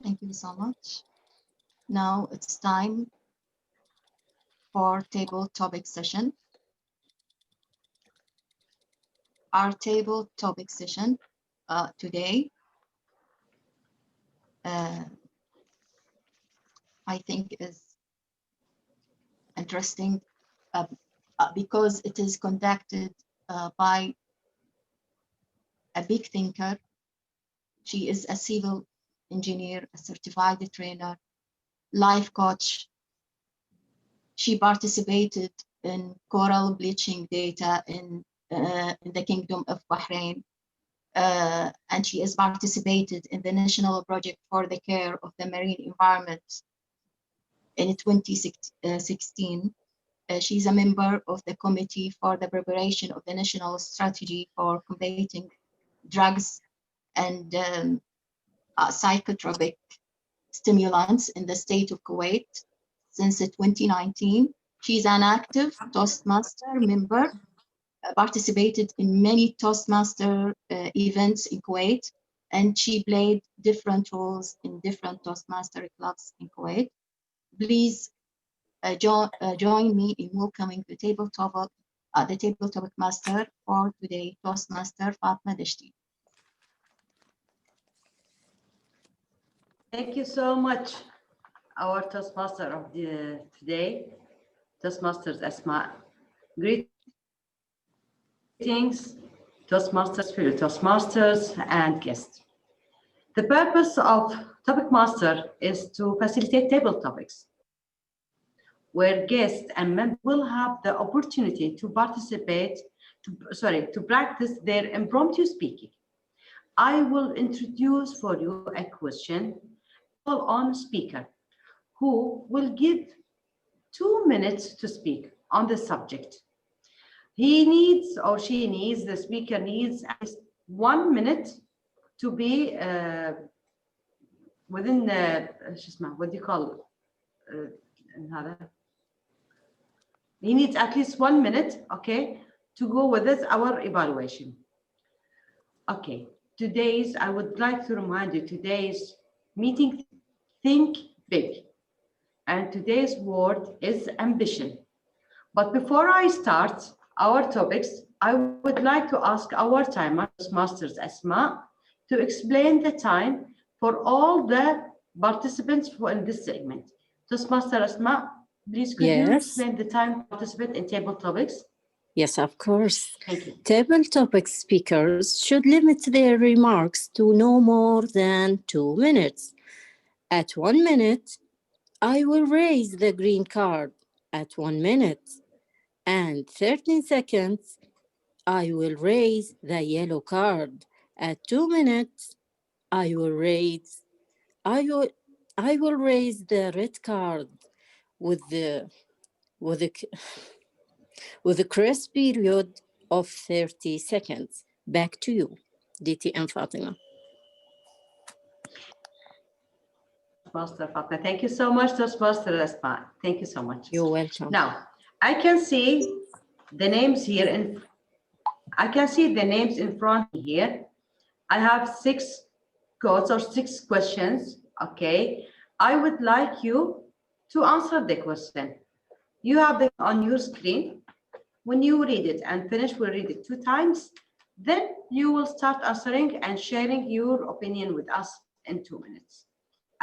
Thank you so much. Now it's time for table topic session. Our table topic session today, I think, is interesting because it is conducted by a big thinker. She is a civil engineer, a certified trainer, life coach. She participated in coral bleaching data in the Kingdom of Bahrain, and she has participated in the National Project for the Care of the Marine Environment in 2016. She's a member of the Committee for the Preparation of the National Strategy for Combating Drugs and Psychotropic Stimulants in the state of Kuwait since 2019. She's an active Toastmaster member, participated in many Toastmaster events in Kuwait, and she played different roles in different Toastmaster clubs in Kuwait. Please join me in welcoming the table topic master for today, Toastmaster Fatma Dashti. Thank you so much, our Toastmaster of today, Toastmasters Asmaa. Greetings, Toastmasters, fellow Toastmasters, and guests. The purpose of Topic Master is to facilitate table topics, where guests and members will have the opportunity to participate, to practice their impromptu speaking. I will introduce for you a question on speaker who will give 2 minutes to speak on the subject. He needs, or she needs, the speaker needs at least 1 minute to be within what do you call he needs at least 1 minute, okay, to go with this, our evaluation. Okay, I would like to remind you, today's meeting, think big. And today's word is ambition. But before I start our topics, I would like to ask our timer, Toastmasters Asmaa, to explain the time for all the participants in this segment. Toastmaster Asmaa, please could you explain the time participant in table topics? Yes, of course. Thank you. Table topic speakers should limit their remarks to no more than 2 minutes. At 1 minute, I will raise the green card. At 1 minute and 13 seconds, I will raise the yellow card. At 2 minutes, I will raise the red card with the grace period of 30 seconds. Back to you, DTM Fatima. Toastmaster Fatma. Thank you so much, Toastmaster Asmaa. Thank you so much. You're welcome. Now, I can see the names here in front here. I have 6 codes or 6 questions. Okay. I would like you to answer the question. You have them on your screen. When you read it and finish, we'll read it 2 times. Then you will start answering and sharing your opinion with us in 2 minutes.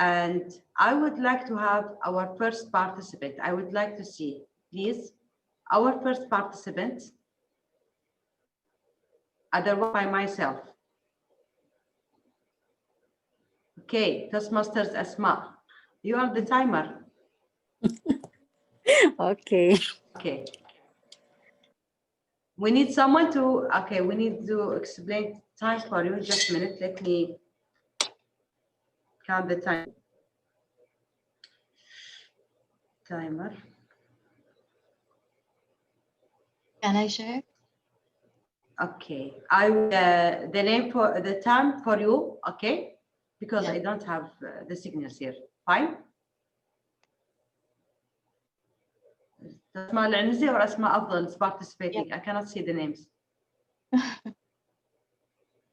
And I would like to have our first participant. I would like to see, please, our first participant, otherwise by myself. Okay, Toastmasters Asmaa, you are the timer. Okay. Okay. We need someone to, okay, we need to explain time for you. Just a minute, let me count the time. Timer. Can I share? Okay, the name for the time for you, okay? Because Yeah. I don't have the signals here. Fine. Asmaa Alenezi or Asmaa Afdal is participating. I cannot see the names.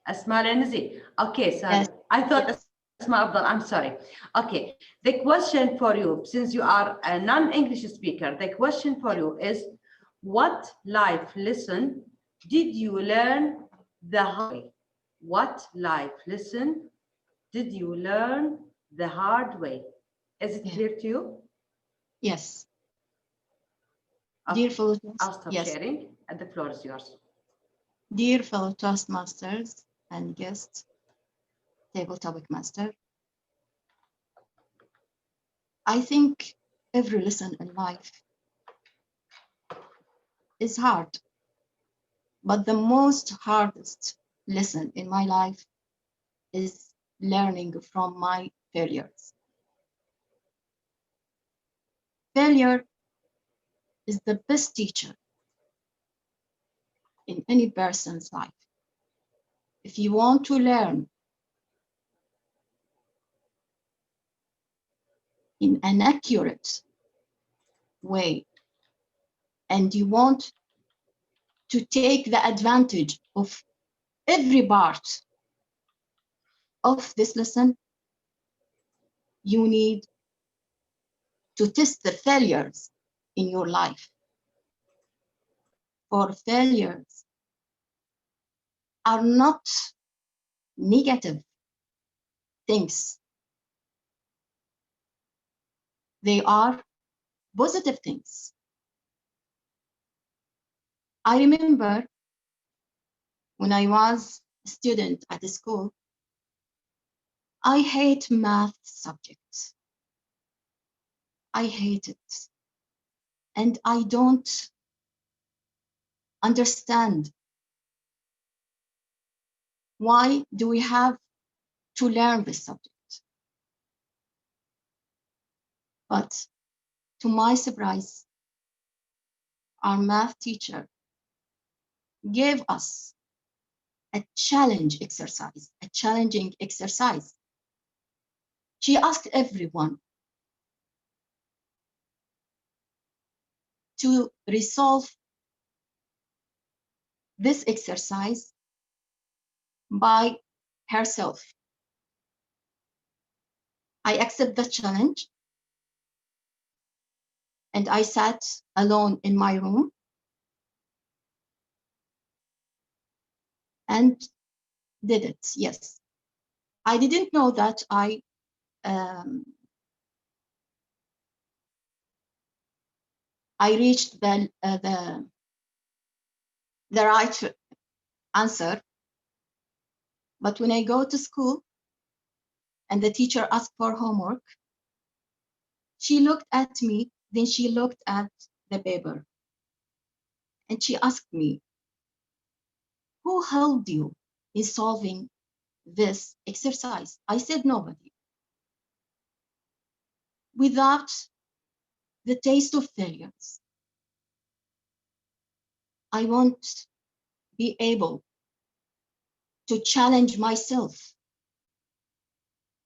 Asmaa Alenezi. Okay, sorry. Yes. I thought Asmaa Afdal. I'm sorry. Okay, the question for you, since you are a non-English speaker, the question for you is, what life lesson did you learn the hard way? What life lesson did you learn the hard way? Is it clear to you? Yes. Okay. Dear fellow, I'll stop yes. sharing and the floor is yours. Dear fellow Toastmasters and guests, table topic master, I think every lesson in life is hard, but the most hardest lesson in my life is learning from my failures. Failure is the best teacher in any person's life. If you want to learn in an accurate way and you want to take the advantage of every part of this lesson, you need to test the failures in your life. For failures are not negative things. They are positive things. I remember when I was a student at the school, I hate math subjects. I hate it. And I don't understand why do we have to learn this subject. But to my surprise, our math teacher gave us a challenging exercise. She asked everyone to resolve this exercise by herself. I accept the challenge and I sat alone in my room and did it, yes. I didn't know that I reached the the right answer. But when I go to school and the teacher asked for homework, she looked at me, then she looked at the paper. And she asked me, who helped you in solving this exercise? I said, nobody. Without the taste of failures, I won't be able to challenge myself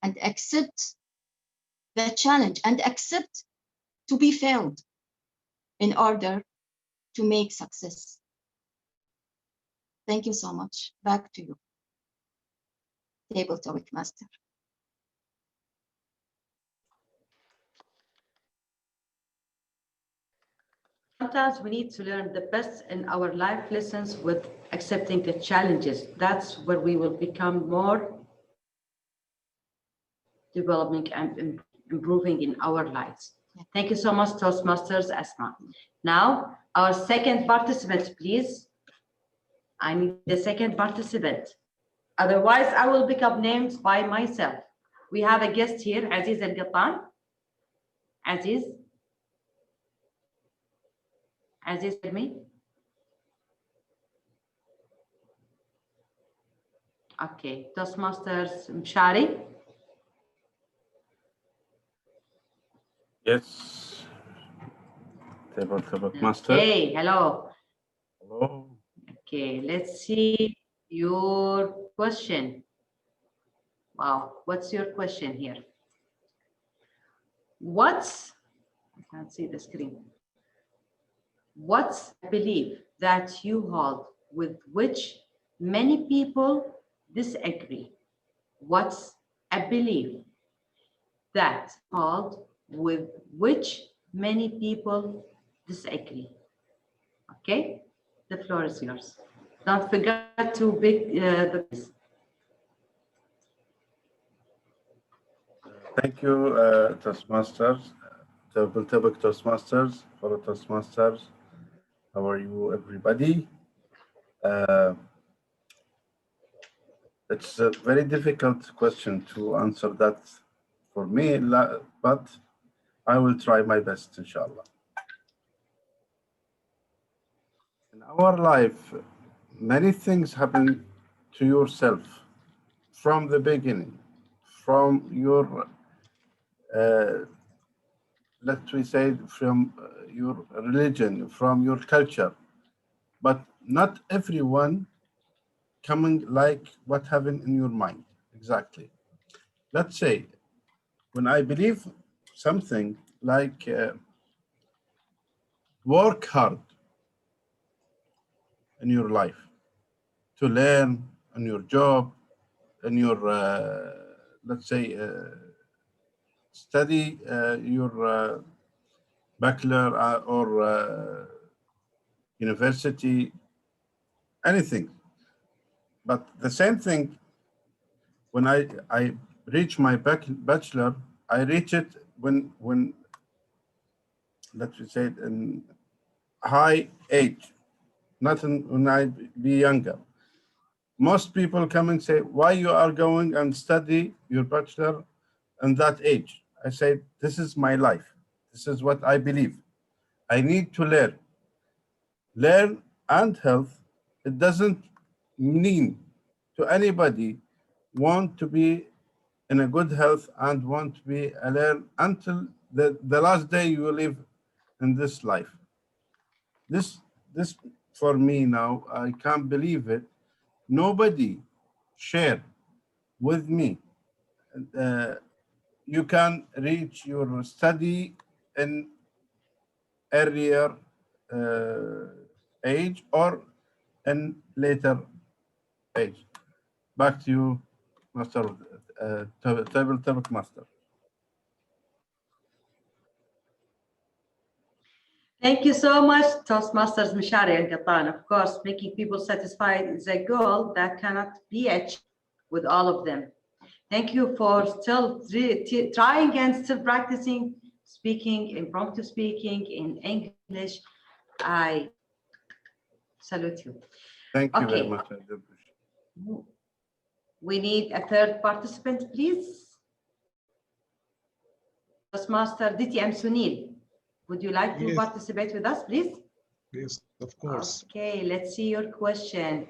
and accept the challenge and accept to be failed in order to make success. Thank you so much. Back to you, Table Topic Master. Sometimes we need to learn the best in our life lessons with accepting the challenges. That's where we will become more developing and improving in our lives. Thank you so much, Toastmasters Asmaa. Now, our second participant, please. I need the second participant. Otherwise, I will pick up names by myself. We have a guest here, Aziz Alqattan. Aziz. Aziz, hear me? Okay, Toastmasters Mishari. Yes. Table master. Hey, hello. Hello. Okay, let's see your question. Wow, what's your question here? I can't see the screen. What's a belief that you hold with which many people disagree? What's a belief that hold with which many people disagree? Okay, the floor is yours. Don't forget to pick the. Thank you, Toastmasters, Table Toastmasters, fellow Toastmasters. How are you, everybody? It's a very difficult question to answer that for me, but I will try my best, inshallah. In our life, many things happen to yourself from the beginning, from your let me say, from your religion, from your culture, but not everyone coming like what happened in your mind, exactly. Let's say, when I believe something like work hard in your life to learn in your job, in your, let's say, study your bachelor or university, anything. But the same thing, when I reach my bachelor, I reach it when let's say in high age, not when I be younger. Most people come and say, why you are going and study your bachelor in that age? I say, this is my life. This is what I believe. I need to learn. Learn and health, it doesn't mean to anybody want to be in a good health and want to be alert until the last day you will live in this life. This for me now, I can't believe it. Nobody shared with me. You can reach your study in earlier age or in later age. Back to you, Master Table Master. Thank you so much, Toastmasters Mishari Alqattan. Of course, making people satisfied is a goal that cannot be achieved with all of them. Thank you for still trying and still practicing speaking, impromptu speaking in English. I Salute you. Thank you very Okay. much. I do appreciate it. We need a third participant, please. Toastmaster DTM Sunil, would you like to Yes. participate with us, please? Yes, of course. Okay, let's see your question.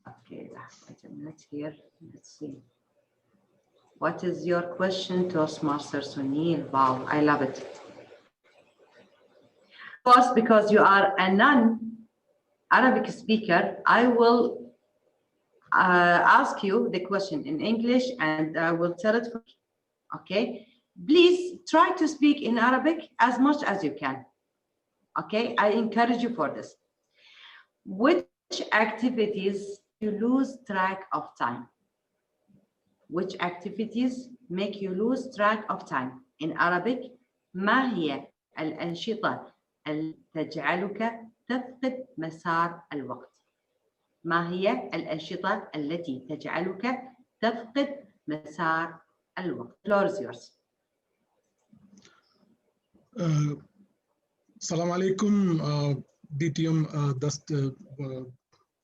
Okay, wait a minute here. Let's see. What is your question, Toastmaster Sunil? Wow, I love it. Of course, because you are a non-Arabic speaker, I will ask you the question in English and I will tell it for you. Okay? Please try to speak in Arabic as much as you can. Okay? I encourage you for this. Which activities you lose track of time? Which activities make you lose track of time? In Arabic, ما هي الأنشطة التي تجعلك تفقد مسار الوقت؟ ما هي الأنشطة التي تجعلك تفقد مسار الوقت؟ Floor is yours. Assalamu alaikum, DTM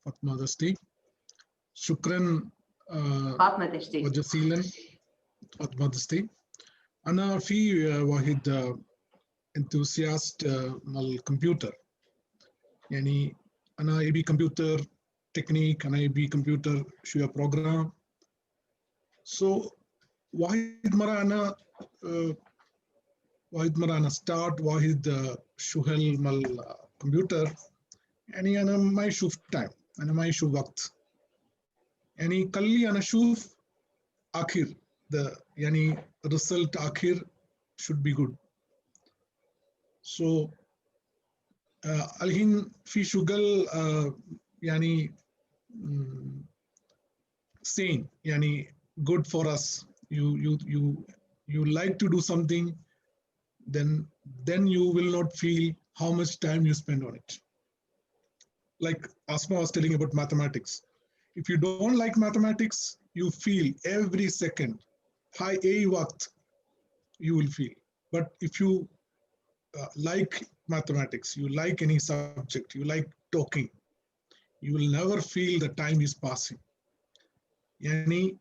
Fatma Dashti. Shukran فاطمة دشتي. وجزيلا فاطمة دشتي. أنا في واحد enthusiast مال الكمبيوتر. يعني أنا أبي كمبيوتر تكنيك، أنا أبي كمبيوتر شوية بروجرام. So واحد مرة أنا start واحد شغل مال الكمبيوتر. يعني أنا ما يشوف time، أنا ما يشوف وقت. يعني قلي أنا أشوف آخر يعني result آخر should be good. So الحين في شغل يعني sane يعني good for us. You like to do something, then you will not feel how much time you spend on it. Like Asmaa was telling about mathematics. If you don't like mathematics, you feel every second, high A waqt, you will feel. But if you like mathematics, you like any subject, you like talking, you will never feel the time is passing. Yani,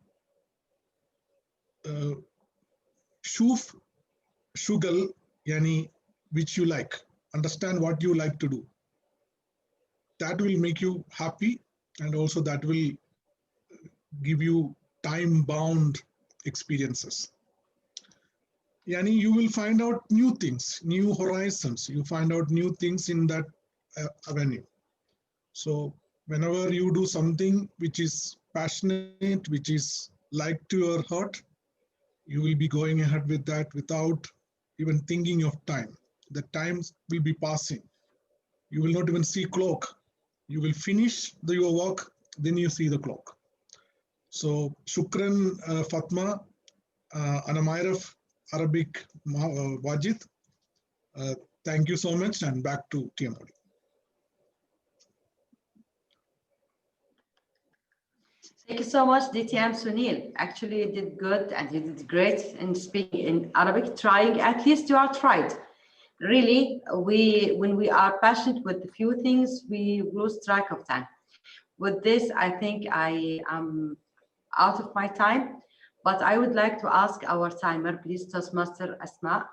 shuf shugal, yani, which you like, understand what you like to do. That will make you happy, and also that will give you time-bound experiences. Yani, you will find out new things, new horizons. You find out new things in that avenue. So whenever you do something which is passionate, which is like to your heart, you will be going ahead with that without even thinking of time. The time will be passing. You will not even see clock. You will finish your work, then you see the clock. So shukran Fatma, ana Mayraf Arabic Wajid. Thank you so much, and back to TMOD. Thank you so much, DTM Sunil. Actually, you did good and you did great in speaking in Arabic. Trying, at least you are tried. Really, when we are passionate with a few things, we lose track of time. With this, I think I am out of my time, but I would like to ask our timer, please, Toastmaster Asmaa.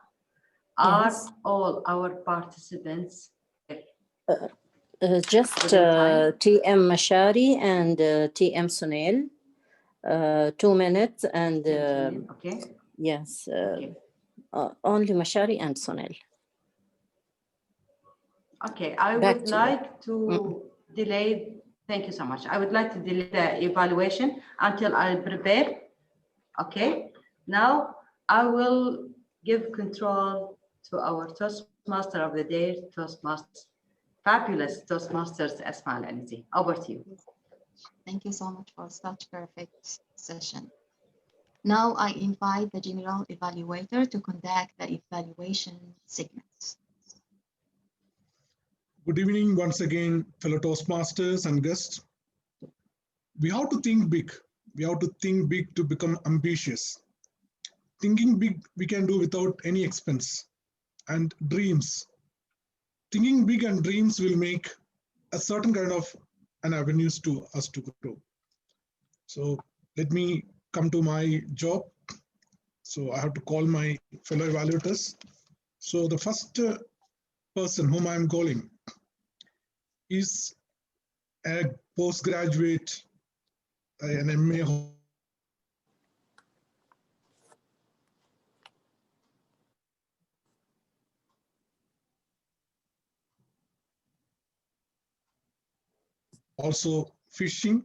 Yes. Are all our participants just TM Mishari and TM Sunil, 2 minutes, and okay. yes, Okay. Only Mishari and Sunil. Okay, I would like to delay. Thank you so much. I would like to delay the evaluation until I prepare. Okay, now I will give control to our Toastmaster of the day, Toastmasters, fabulous Toastmasters, Asmaa Alenezi. Over to you. Thank you so much for such perfect session. Now I invite the general evaluator to conduct the evaluation segments. Good evening once again, fellow Toastmasters and guests. We have to think big. We have to think big to become ambitious. Thinking big we can do without any expense, and dreams. thinking big and dreams will make a certain kind of an avenues to us to grow. So let me come to my job. So I have to call my fellow evaluators. So the first person whom I'm calling is a postgraduate, an MA. Also fishing.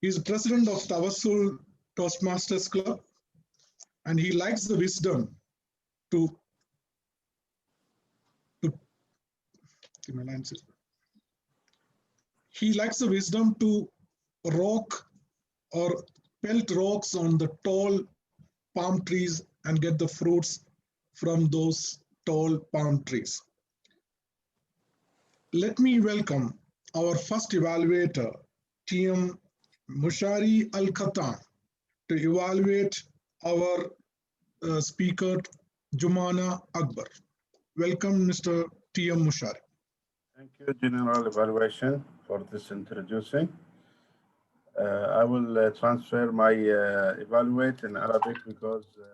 He's president of Tawassul Toastmasters Club, and he likes the wisdom to he likes the wisdom to rock or pelt rocks on the tall palm trees and get the fruits from those tall palm trees. Let me welcome our first evaluator, TM Mishari Alqattan, to evaluate our speaker, Jumana Akbar. Welcome, Mr. TM Mishari. Thank you, General Evaluation, for this introducing. I will transfer my evaluate in Arabic because the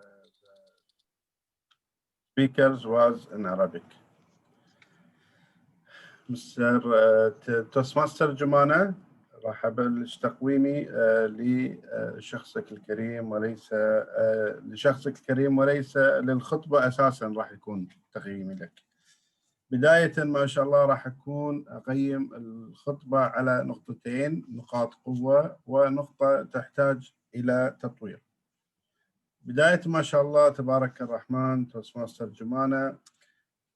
speakers was in Arabic. Mr. Toastmaster Jumana, راح أبلش تقويمي لشخصك الكريم وليس للخطبة أساساً راح يكون تقييمي لك. بداية ما شاء الله راح أكون أقيم الخطبة على نقطتين، نقاط قوة ونقطة تحتاج إلى تطوير. بداية ما شاء الله تبارك الرحمن توستماستر جمانة،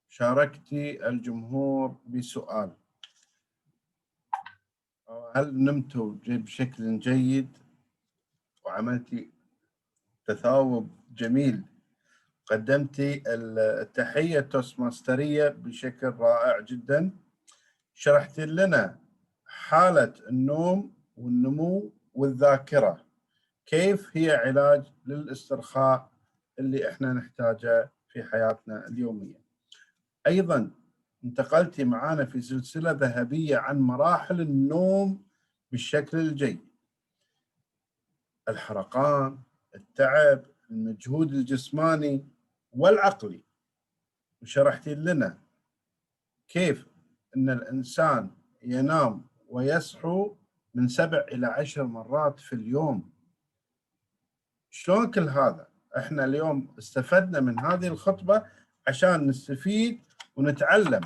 شاركتي الجمهور بسؤال: هل نمتوا بشكل جيد وعملتي تثاوب جميل؟ قدمتي التحية التوستماسترية بشكل رائع جدا. شرحت لنا حالة النوم والنمو والذاكرة، كيف هي علاج للاسترخاء اللي احنا نحتاجه في حياتنا اليومية. أيضا انتقلتي معنا في سلسلة ذهبية عن مراحل النوم بالشكل الجيد: الحرقان، التعب، المجهود الجسماني والعقلي. وشرحتي لنا كيف أن الإنسان ينام ويصحو من 7 إلى 10 مرات في اليوم. شلون كل هذا؟ احنا اليوم استفدنا من هذه الخطبة عشان نستفيد ونتعلم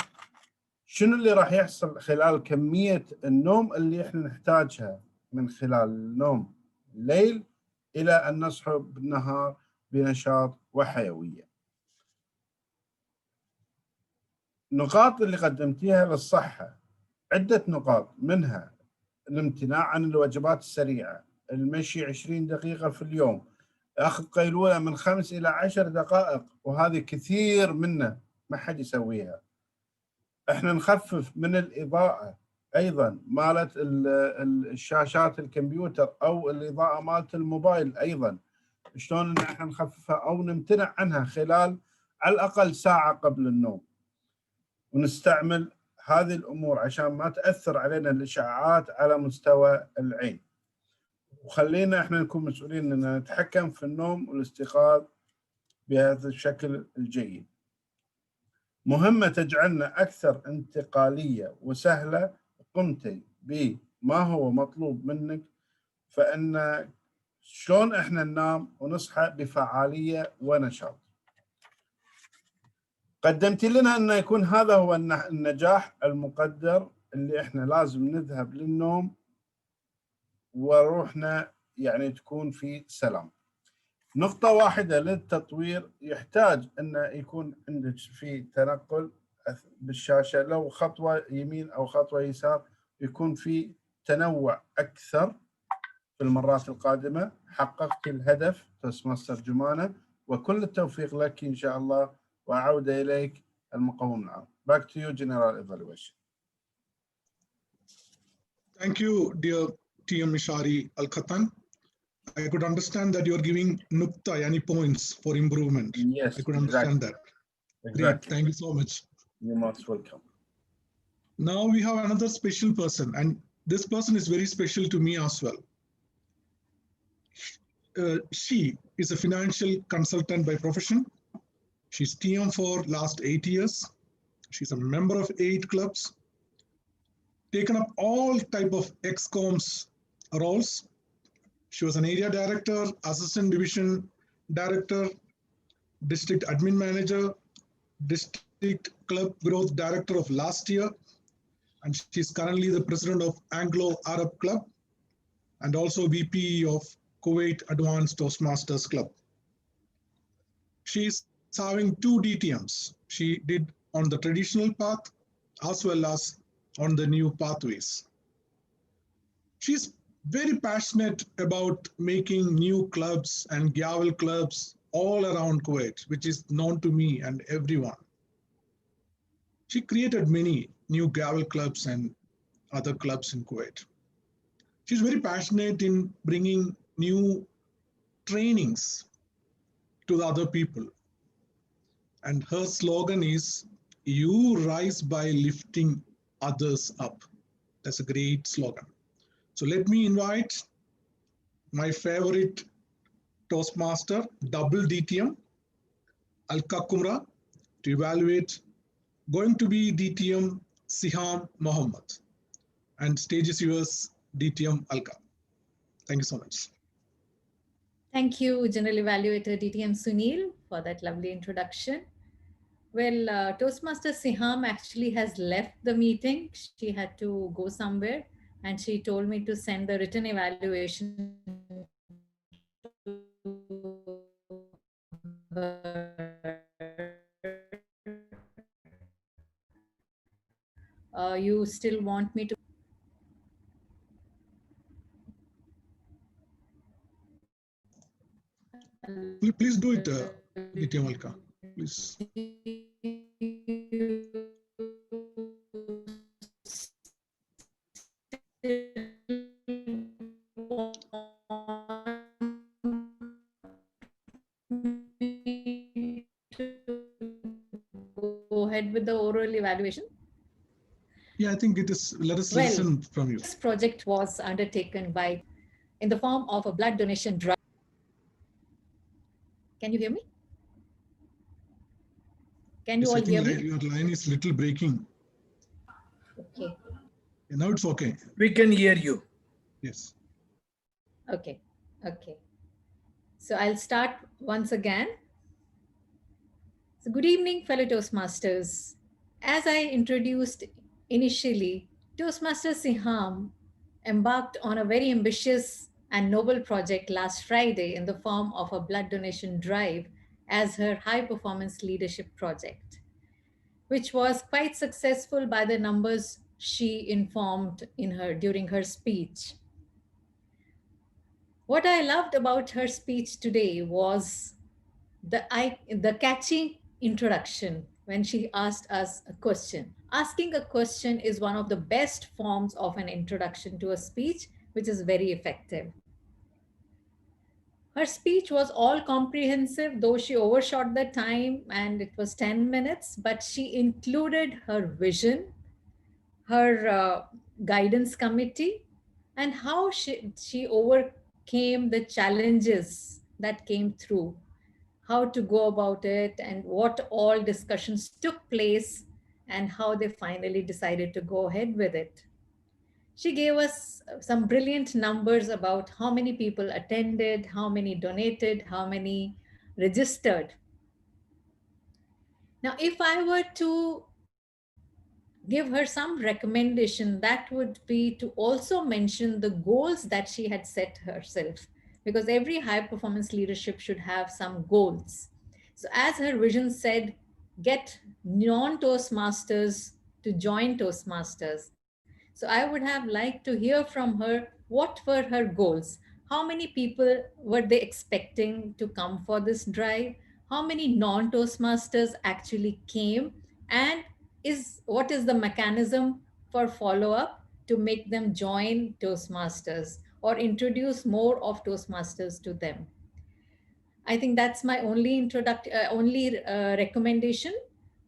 شنو اللي راح يحصل خلال كمية النوم اللي احنا نحتاجها من خلال النوم الليل إلى أن نصحو بالنهار بنشاط وحيوية. نقاط اللي قدمتيها للصحة عدة نقاط، منها الامتناع عن الوجبات السريعة، المشي 20 دقيقة في اليوم، أخذ قيلولة من 5 إلى 10 دقائق، وهذه كثير منا ما حد يسويها. احنا نخفف من الإضاءة أيضا مالت الشاشات الكمبيوتر أو الإضاءة مالت الموبايل، أيضا شلون إن احنا نخففها أو نمتنع عنها خلال على الأقل ساعة قبل النوم. ونستعمل هذه الأمور عشان ما تأثر علينا الإشعاعات على مستوى العين. وخلينا احنا نكون مسؤولين ان نتحكم في النوم والاستيقاظ بهذا الشكل الجيد. مهمة تجعلنا أكثر انتقالية وسهلة. قمتي بما هو مطلوب منك، فإن شلون احنا ننام ونصحى بفعالية ونشاط. قدمتي لنا أن يكون هذا هو النجاح المقدر اللي احنا لازم نذهب للنوم وروحنا يعني تكون في سلام. نقطة واحدة للتطوير: يحتاج أن يكون عندك في تنقل بالشاشة، لو خطوة يمين أو خطوة يسار، يكون في تنوع أكثر في المرات القادمة. حققت الهدف توستماستر جمانة، وكل التوفيق لك إن شاء الله، وأعود إليك المقوم العام. Back to you, General Evaluation. Thank you, dear TM Mishari Alqattan. I could understand that you're giving nukta, yani points for improvement. Yes, I could understand exactly. that. Great, thank you so much. You're most welcome. Now we have another special person, and this person is very special to me as well. She is a financial consultant by profession. She's TM for last 8 years. She's a member of 8 clubs, taken up all type of XCOMs roles. She was an area director, assistant division director, district admin manager, district club growth director of last year, and she's currently the president of Anglo-Arab Club and also VP of Kuwait Advanced Toastmasters Club. She's having 2 DTMs. She did on the traditional path as well as on the new pathways. She's very passionate about making new clubs and gavel clubs all around Kuwait, which is known to me and everyone. She created many new gavel clubs and other clubs in Kuwait. She's very passionate in bringing new trainings to the other people. And her slogan is, "You rise by lifting others up." That's a great slogan. So let me invite my favorite Toastmaster, double DTM, Alka Kumra, to evaluate, going to be DTM Seham Mohammed. And stage is yours, DTM Alka. Thank you so much. Thank you, General Evaluator DTM Sunil, for that lovely introduction. Well, Toastmaster Seham actually has left the meeting. She had to go somewhere, and she told me to send the written evaluation to her. You still want me to? Please do it, DTM Alka, please. Go ahead with the oral evaluation. Yeah, I think it is. Let us listen from you. This project was undertaken by, in the form of a blood donation drive. Can you hear me? Can you Yes, all I think hear me? your line is little breaking. Okay. Yeah, now it's okay. We can hear you. Yes. Okay. Okay. So I'll start once again. So good evening, fellow Toastmasters. As I introduced initially, Toastmaster Seham embarked on a very ambitious and noble project last Friday in the form of a blood donation drive as her high performance leadership project, which was quite successful by the numbers she informed during her speech. What I loved about her speech today was the catchy introduction when she asked us a question. Asking a question is one of the best forms of an introduction to a speech, which is very effective. Her speech was all comprehensive, though she overshot the time and it was 10 minutes, but she included her vision, her guidance committee, and how she overcame the challenges that came through, how to go about it, and what all discussions took place, and how they finally decided to go ahead with it. She gave us some brilliant numbers about how many people attended, how many donated, how many registered. Now, if I were to give her some recommendation, that would be to also mention the goals that she had set herself, because every high performance leadership should have some goals. So as her vision said, get non-Toastmasters to join Toastmasters. So I would have liked to hear from her, what were her goals? How many people were they expecting to come for this drive? How many non-Toastmasters actually came? And what is the mechanism for follow-up to make them join Toastmasters or introduce more of Toastmasters to them? I think that's my only recommendation.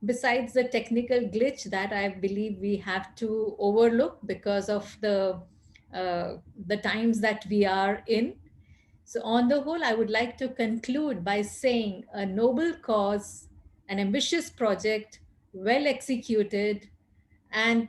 besides the technical glitch that I believe we have to overlook because of the times that we are in. So on the whole, I would like to conclude by saying a noble cause, an ambitious project, well executed, and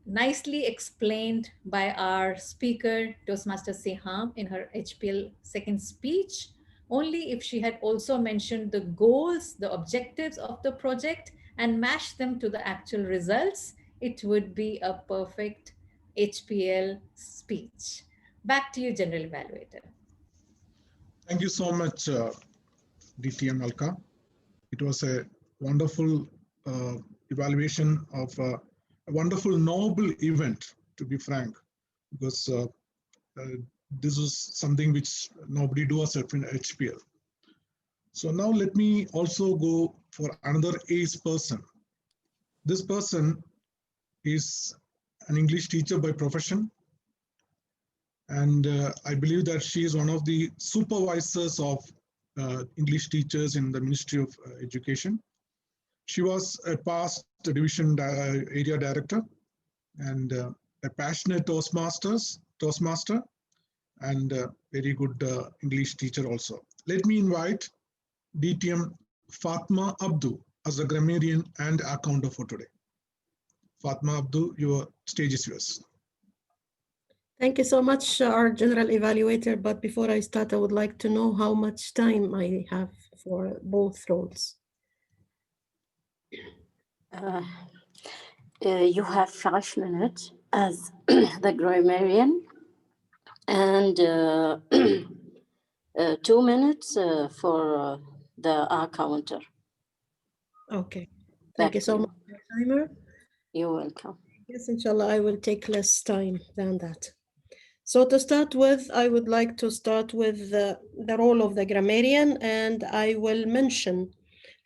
nicely explained by our speaker, Toastmaster Seham, in her HPL second speech. Only if she had also mentioned the goals, the objectives of the project, and mashed them to the actual results, it would be a perfect HPL speech. Back to you, General Evaluator. Thank you so much, DTM Alka. It was a wonderful evaluation of a wonderful, noble event, to be frank, because this is something which nobody does at HPL. So now let me also go for another ace person. This person is an English teacher by profession. And I believe that she is one of the supervisors of English teachers in the Ministry of Education. She was a past division area director and a passionate Toastmaster, and a very good English teacher also. Let me invite DTM Fatma Abdo as a grammarian and accountant for today. Fatma Abdo, your stage is yours. Thank you so much, our General Evaluator. But before I start, I would like to know how much time I have for both roles. You have 5 minutes as the grammarian and 2 minutes for the accountant. Okay. Thank you so much, timer. You're welcome. Yes, inshallah, I will take less time than that. So to start with, I would like to start with the role of the grammarian, and I will mention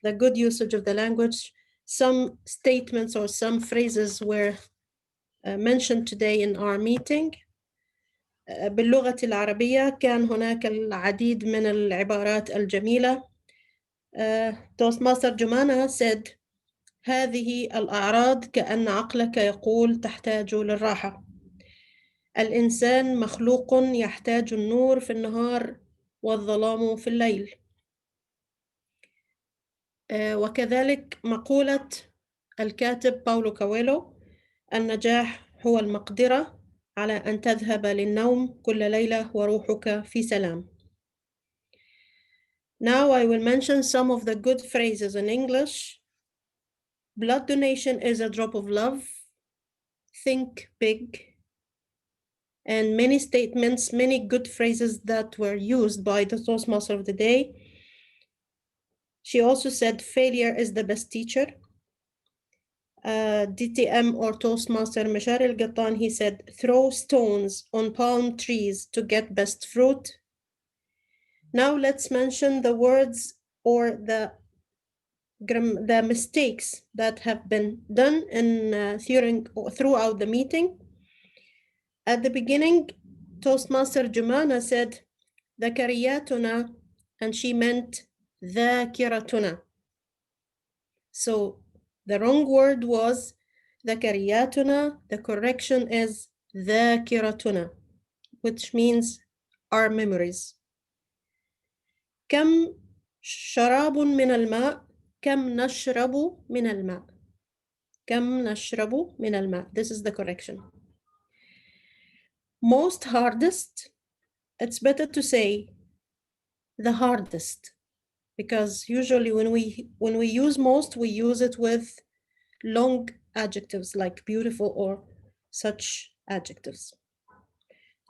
the good usage of the language. Some statements or some phrases were mentioned today in our meeting. باللغة العربية كان هناك العديد من العبارات الجميلة. Toastmaster Jumana said, هذه الأعراض كأن عقلك يقول تحتاج للراحة. الإنسان مخلوق يحتاج النور في النهار والظلام في الليل. وكذلك مقولة الكاتب باولو كويلو: النجاح هو المقدرة على أن تذهب للنوم كل ليلة وروحك في سلام. Now I will mention some of the good phrases in English. Blood donation is a drop of love. Think big. And many statements, many good phrases that were used by the Toastmaster of the day. She also said failure is the best teacher. DTM or Toastmaster Mishari Alqattan, he said throw stones on palm trees to get best fruit. Now let's mention the words or the mistakes that have been done throughout the meeting. At the beginning, Toastmaster Jumana said ذكرياتنا, and she meant ذاكرتنا. So the wrong word was ذكرياتنا. The correction is ذاكرتنا, which means our memories. كم شراب من الماء. كم نشرب من الماء. كم نشرب من الماء. This is the correction. Most hardest, it's better to say the hardest, because usually when we use most, we use it with long adjectives like beautiful or such adjectives.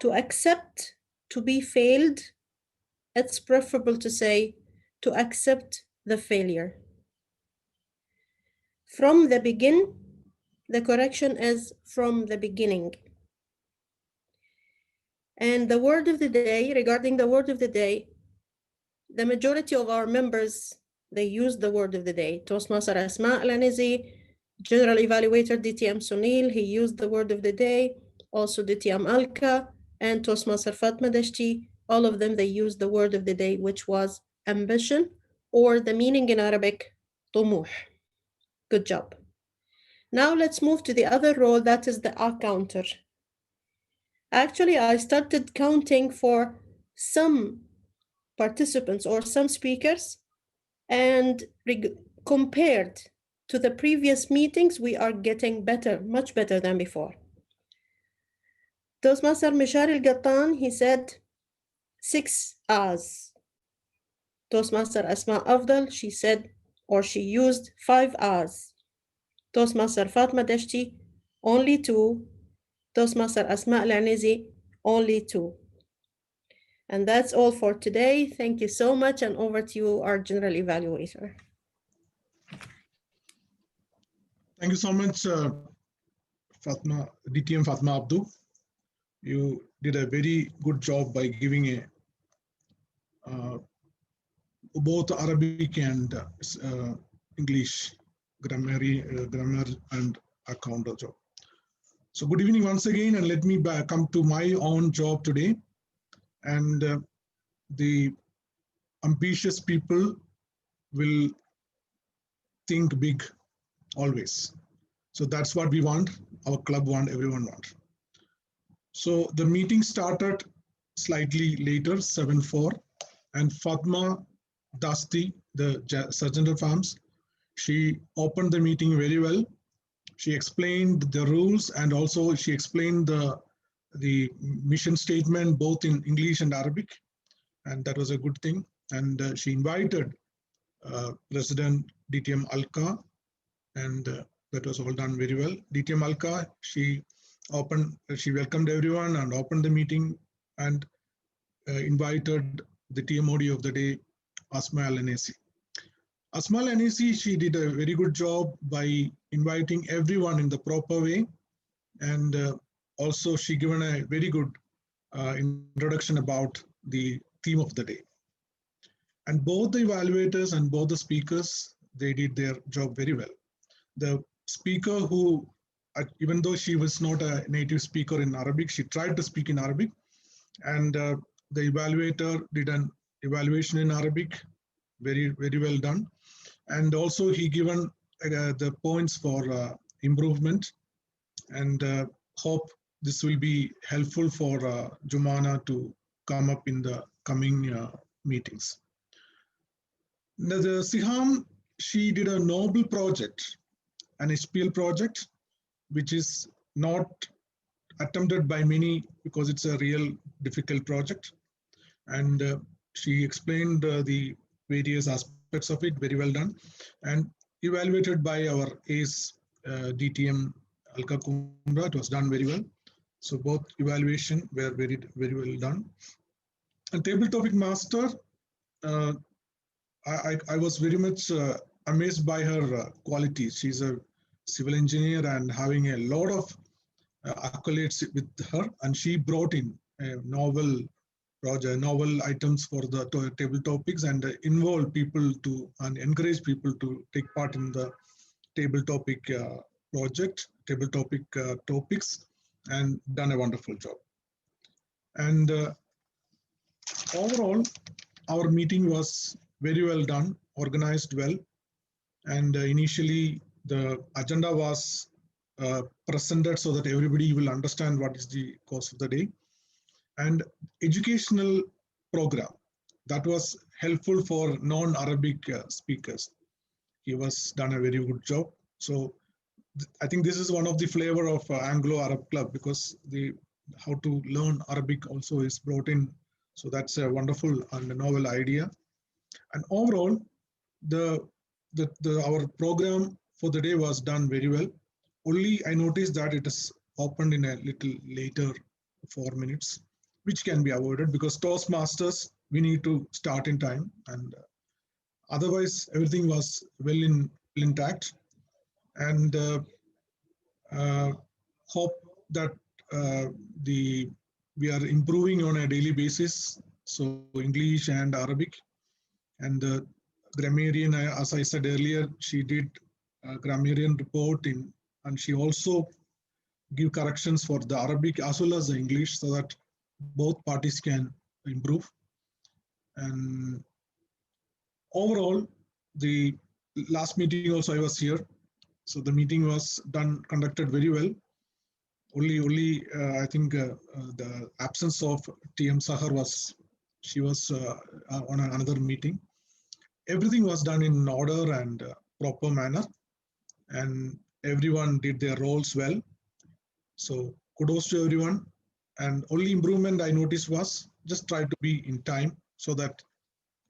To accept, to be failed, it's preferable to say to accept the failure. From the begin, the correction is from the beginning. And the word of the day, regarding the word of the day, the majority of our members, they use the word of the day. Toastmaster Asmaa Alenezi, General Evaluator DTM Sunil, he used the word of the day. Also DTM Alka and Toastmaster Fatma Dashti, all of them, they used the word of the day, which was ambition, or the meaning in Arabic, طموح. Good job. Now let's move to the other role, that is the counter. Actually, I started counting for some participants or some speakers, and compared to the previous meetings, we are getting better, much better than before. Toastmaster Mishari Alqattan, he said 6 hours. Toastmaster Asmaa Afdal, she said, or she used 5 hours. Toastmaster Fatma Dashti, only 2. Toastmaster Asmaa Alenezi, only 2. And that's all for today. Thank you so much, and over to you, our general evaluator. Thank you so much, Fatma, DTM Fatma Abdo. You did a very good job by giving a both Arabic and English grammar and account job. So good evening once again, and let me come to my own job today. And the ambitious people will think big always. So that's what we want, our club want, everyone want. So the meeting started slightly later, 7:04, and Fatma Dashti, the Sergeant of Arms, she opened the meeting very well. She explained the rules, and also she explained the mission statement both in English and Arabic, and that was a good thing. And she invited President DTM Alka, and that was all done very well. DTM Alka, she welcomed everyone and opened the meeting, and invited the TMOD of the day, Asmaa Alenezi. Asmaa Alenezi, she did a very good job by inviting everyone in the proper way, and also she given a very good introduction about the theme of the day. And both the evaluators and both the speakers, they did their job very well. The speaker who, even though she was not a native speaker in Arabic, she tried to speak in Arabic, and the evaluator did an evaluation in Arabic, very, very well done. And also he given the points for improvement, and hope this will be helpful for Jumana to come up in the coming meetings. Now, the Seham, she did a noble project, an SPL project, which is not attempted by many because it's a real difficult project. And she explained the various aspects of it, very well done, and evaluated by our ace DTM Alka Kumra. It was done very well. So both evaluation were very, very well done. And table topic master, I was very much amazed by her qualities. She's a civil engineer and having a lot of accolades with her, and she brought in novel items for the table topics, and involve people to and encourage people to take part in the table topic project, table topic topics, and done a wonderful job. And overall, our meeting was very well done, organized well, and initially the agenda was presented so that everybody will understand what is the course of the day. And educational program that was helpful for non-Arabic speakers. He was done a very good job. So I think this is one of the flavor of Anglo-Arab Club, because the how to learn Arabic also is brought in. So that's a wonderful and a novel idea. And overall, our program for the day was done very well. Only I noticed that it is opened in a little later, 4 minutes, which can be avoided because Toastmasters, we need to start in time, and otherwise everything was well intact. And hope that we are improving on a daily basis. So English and Arabic, and the Grammarian, as I said earlier, she did a Grammarian report and she also give corrections for the Arabic as well as the English, so that both parties can improve. And overall, the last meeting also I was here. So the meeting was conducted very well. Only I think the absence of TM Sahar was, she was on another meeting. Everything was done in order and proper manner, and everyone did their roles well. So kudos to everyone. And only improvement I noticed was just try to be in time so that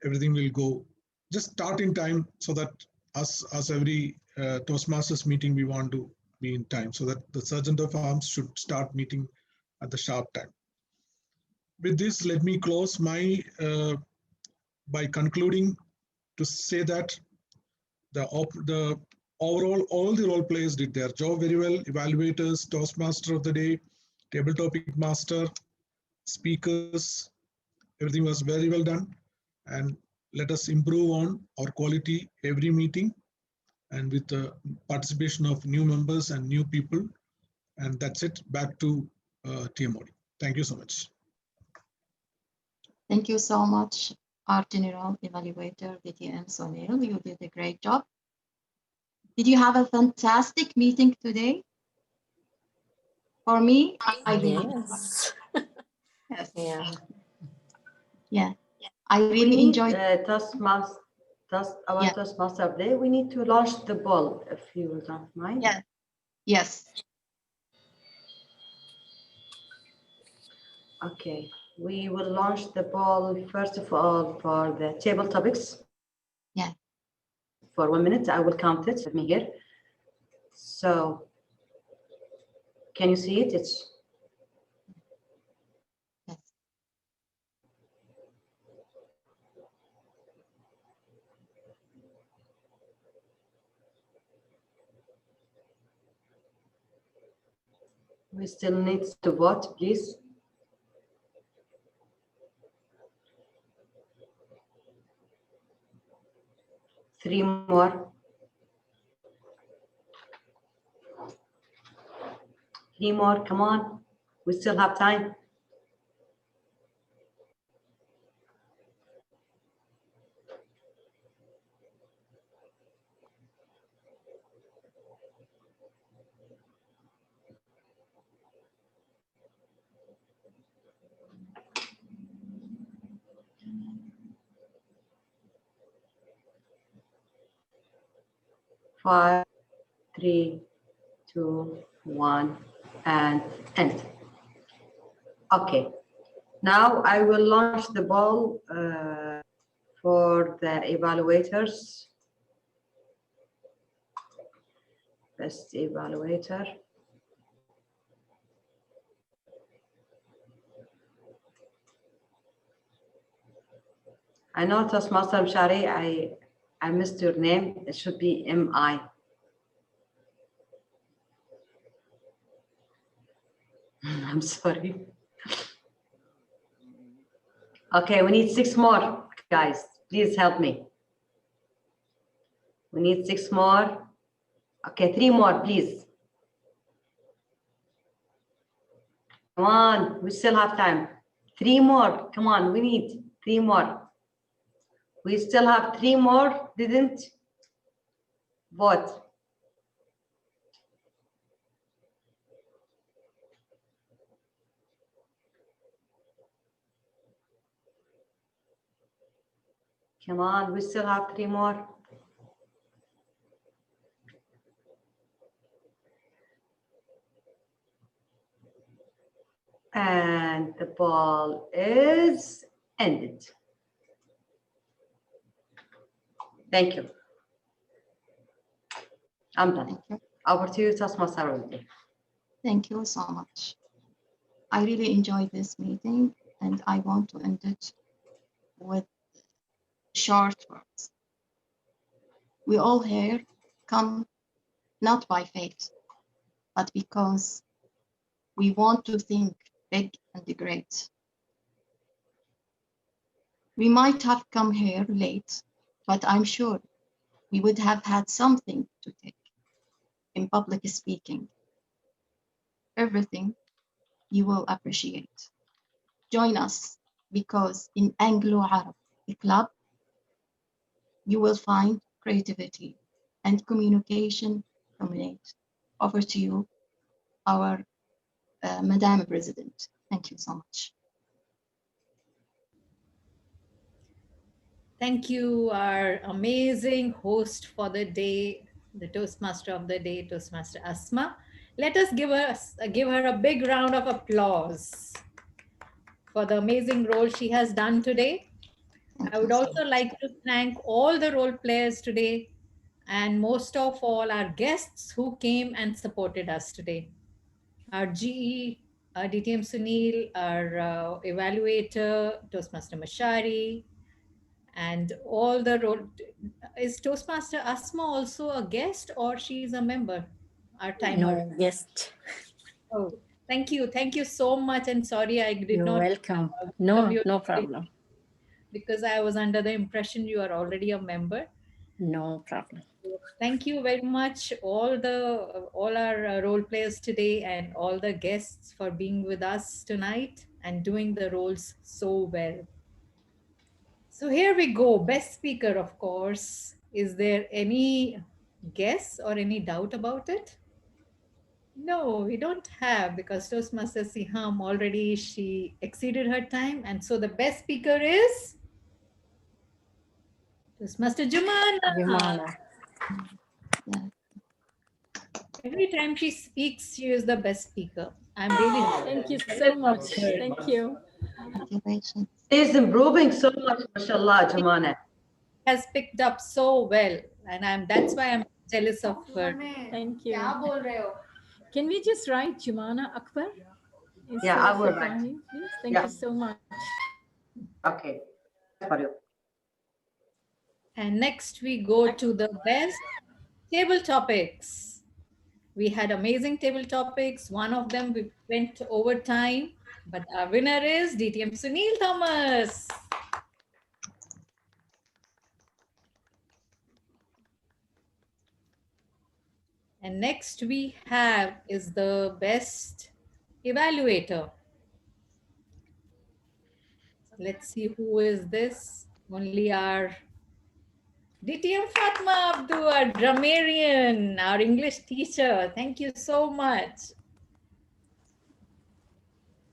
everything will go. Just start in time so that us every Toastmasters meeting, we want to be in time so that the Sergeant of Arms should start meeting at the sharp time. With this, let me close my by concluding to say that the overall, all the role players did their job very well. Evaluators, Toastmaster of the day, table topic master, speakers, everything was very well done. And let us improve on our quality every meeting, and with the participation of new members and new people. And that's it. Back to TMOD. Thank you so much. Thank you so much, our General Evaluator, DTM Sunil. You did a great job. Did you have a fantastic meeting today? For me, I really Yes. yes. Yeah. Yeah. I We really need enjoyed our Yeah. Toastmaster Day. We need to launch the ball, if you don't mind. Yeah. Yes. Okay, we will launch the ball first of all for the table topics. Yeah. For 1 minute, I will count it. Let me hear. So, can you see it? It's Yes. we still need to vote, please. Three more. Three more, come on. We still have time. Five, 3, 2, 1, and end. Okay, now I will launch the ball for the evaluators. Best evaluator. I know Toastmaster Mishari, I missed your name. It should be M.I. I'm sorry. Okay, we need 6 more, guys. Please help me. We need 6 more. Okay, 3 more, please. Come on, we still have time. 3 more, come on, we need 3 more. We still have 3 more, didn't vote. Come on, we still have 3 more. And the ball is ended. Thank you. I'm done. Thank you. Over to you, Toastmaster. Thank you so much. I really enjoyed this meeting, and I want to end it with short words. We all here come not by fate, but because we want to think big and great. We might have come here late, but I'm sure we would have had something to take in public speaking. Everything you will appreciate. Join us, because in Anglo-Arab Club, you will find creativity and communication terminate. Over to you, our Madam President. Thank you so much. Thank you, our amazing host for the day, the Toastmaster of the day, Toastmaster Asmaa. Let us give her a big round of applause for the amazing role she has done today. I would also like to thank all the role players today, and most of all our guests who came and supported us today. Our GE, our DTM Sunil, our evaluator, Toastmaster Mishari, and all the role. Is Toastmaster Asmaa also a guest or she is a member? Our timer. No, guest. Oh, thank you. Thank you so much. And sorry, I did You're not. welcome. No problem. Because I was under the impression you are already a member. No problem. Thank you very much, all our role players today and all the guests for being with us tonight and doing the roles so well. So here we go. Best speaker, of course. Is there any guess or any doubt about it? No, we don't have, because Toastmaster Seham already, she exceeded her time. And so the best speaker is Toastmaster Jumana. Jumana. Every time she speaks, she is the best speaker. I'm really Thank you so much. Thank you. She's improving so much, mashallah, Jumana. Has picked up so well, and that's why I'm jealous of her. Thank you. Can we just write Jumana Akbar? Yeah, I will write. Please? Thank Yeah. you so much. Okay. For you. And next we go to the best table topics. We had amazing table topics. One of them we went over time, but our winner is DTM Sunil Thomas. And next we have is the best evaluator. Let's see who is this. Only our DTM Fatma Abdo, our Grammarian, our English teacher. Thank you so much.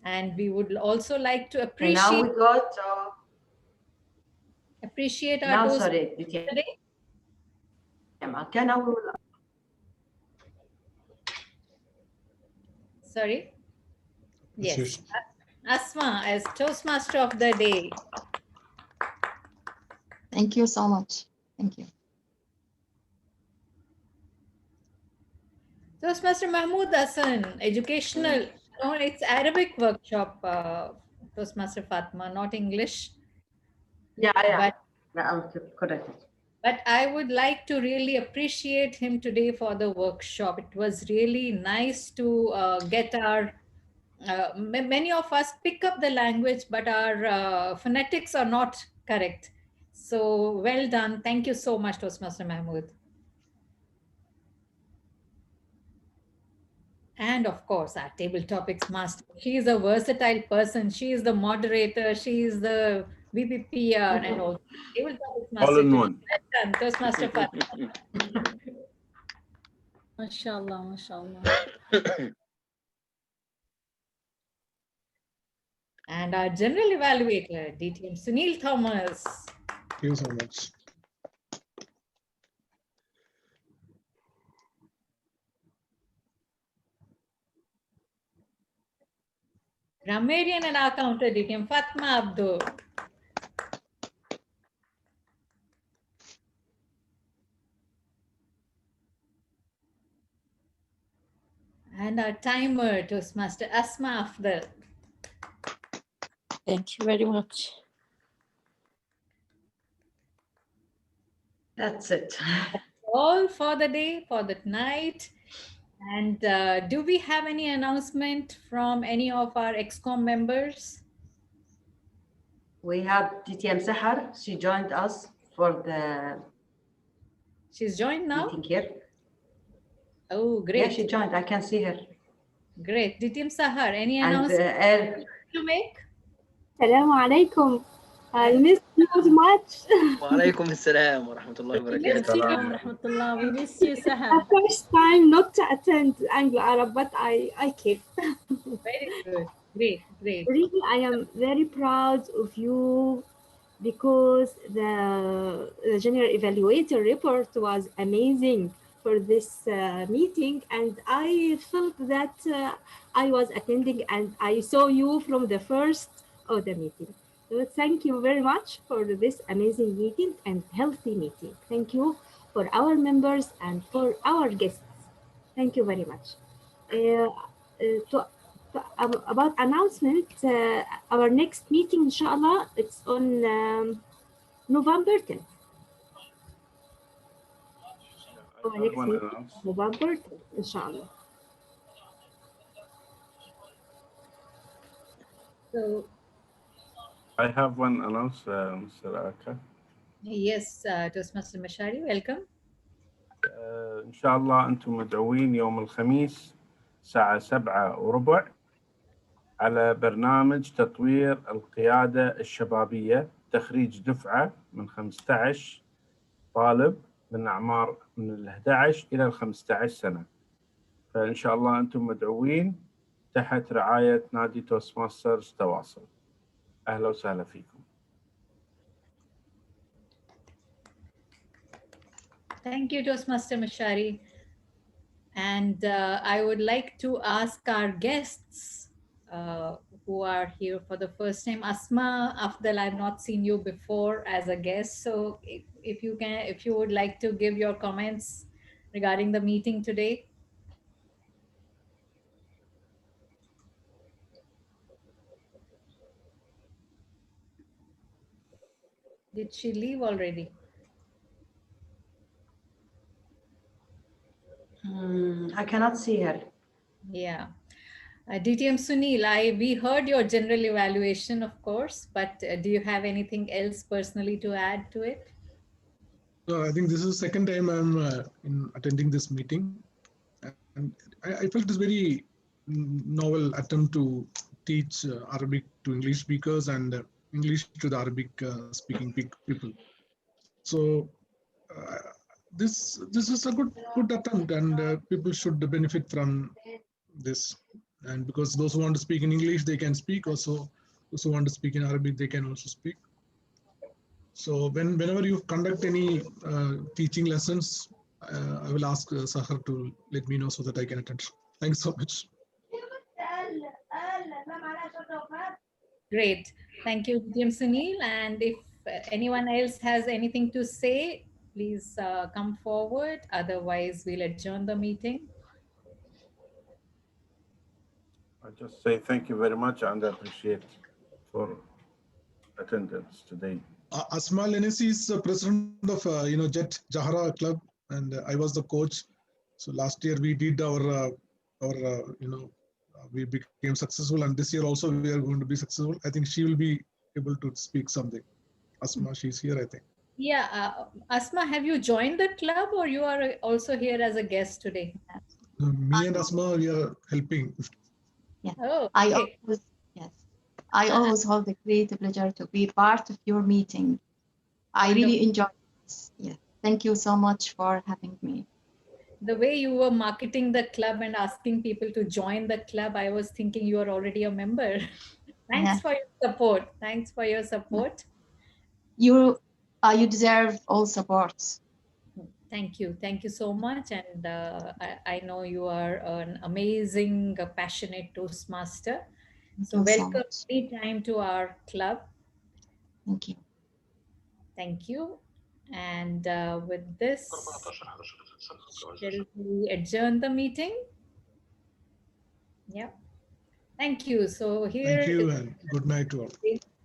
And we would also like to appreciate. And now we got. Appreciate our Now, toast sorry, today. Can I will. Sorry. Yes. Asmaa as Toastmaster of the day. Thank you so much. Thank you. Toastmaster Mahmoud Hassan, educational. No, it's Arabic workshop, Toastmaster Fatma, not English. Yeah. But, correct. But I would like to really appreciate him today for the workshop. It was really nice to get our, many of us pick up the language, but our phonetics are not correct. So well done. Thank you so much, Toastmaster Mahmoud. And of course, our table topics master. She is a versatile person. She is the moderator. She is the VPPR and all. Table topics master. All in one. Well done, Toastmaster Fatma. MashaAllah, MashaAllah. And our general evaluator, DTM Sunil Thomas. Thank you so much. Grammarian and our counter, DTM Fatma Abdo. And our timer, Toastmaster Asmaa Afdal. Thank you very much. That's it. That's all for the day, for the night. And do we have any announcement from any of our ExCom members? We have DTM Sahar. She joined us for the. She's joined now? Meeting here. Oh, great. Yeah, she joined. I can see her. Great. DTM Sahar, any announcement to make? Assalamu alaikum. I miss you so much. وعليكم السلام ورحمة الله وبركاته. We miss you, Seham. First time not to attend Anglo-Arab, but I came. Very good. Great, great. Really, I am very proud of you because the general evaluator report was amazing for this meeting, and I felt that I was attending and I saw you from the first of the meeting. So thank you very much for this amazing meeting and healthy meeting. Thank you for our members and for our guests. Thank you very much. About announcement, our next meeting, inshallah, it's on November 10th. Our next meeting, November 10th, inshallah. So, I have one announce, Mr. Alka. yes, Toastmaster Mishari, welcome. إن شاء الله أنتم مدعوين يوم الخميس الساعة 7:15 على برنامج تطوير القيادة الشبابية، تخريج دفعة من 15 طالب من أعمار من 11 إلى 15 سنة. فإن شاء الله أنتم مدعوين تحت رعاية نادي توستماسترز تواصل. أهلا وسهلا فيكم. Thank you, Toastmaster Mishari. And I would like to ask our guests who are here for the first time. Asmaa, Afdal, I've not seen you before as a guest. So if you would like to give your comments regarding the meeting today. Did she leave already? I cannot see her. Yeah. DTM Sunil, we heard your general evaluation, of course, but do you have anything else personally to add to it? I think this is the second time I'm attending this meeting, and I felt this very novel attempt to teach Arabic to English speakers and English to the Arabic speaking people. So this is a good attempt, and people should benefit from this. And because those who want to speak in English, they can speak. Also, those who want to speak in Arabic, they can also speak. So whenever you conduct any teaching lessons, I will ask Sahar to let me know so that I can attend. Thanks so much. Great. Thank you, DTM Sunil. And if anyone else has anything to say, please come forward. Otherwise, we'll adjourn the meeting. I just say thank you very much and I appreciate for attendance today. Asmaa Alenezi is the president of Jet Jahara Club, and I was the coach. So last year we did we became successful, and this year also we are going to be successful. I think she will be able to speak something. Asmaa, she's here, I think. Yeah, Asmaa, have you joined the club or you are also here as a guest today? Me and Asmaa, we are helping. Yeah. Oh, okay. I always hold the great pleasure to be part of your meeting. I really enjoyed this. Yeah. Thank you so much for having me. The way you were marketing the club and asking people to join the club, I was thinking you are already a member. Thanks for your support. Thanks for your support. You deserve all supports. Thank you. Thank you so much. And I know you are an amazing, passionate Toastmaster. So welcome anytime to our club. Thank you. Thank you. And with this, shall we adjourn the meeting? Yeah. Thank you. So here. Thank you and good night to all.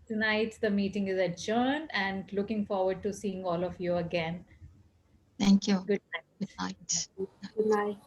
Tonight, the meeting is adjourned and looking forward to seeing all of you again. Thank you. Good night. Good night. Good night.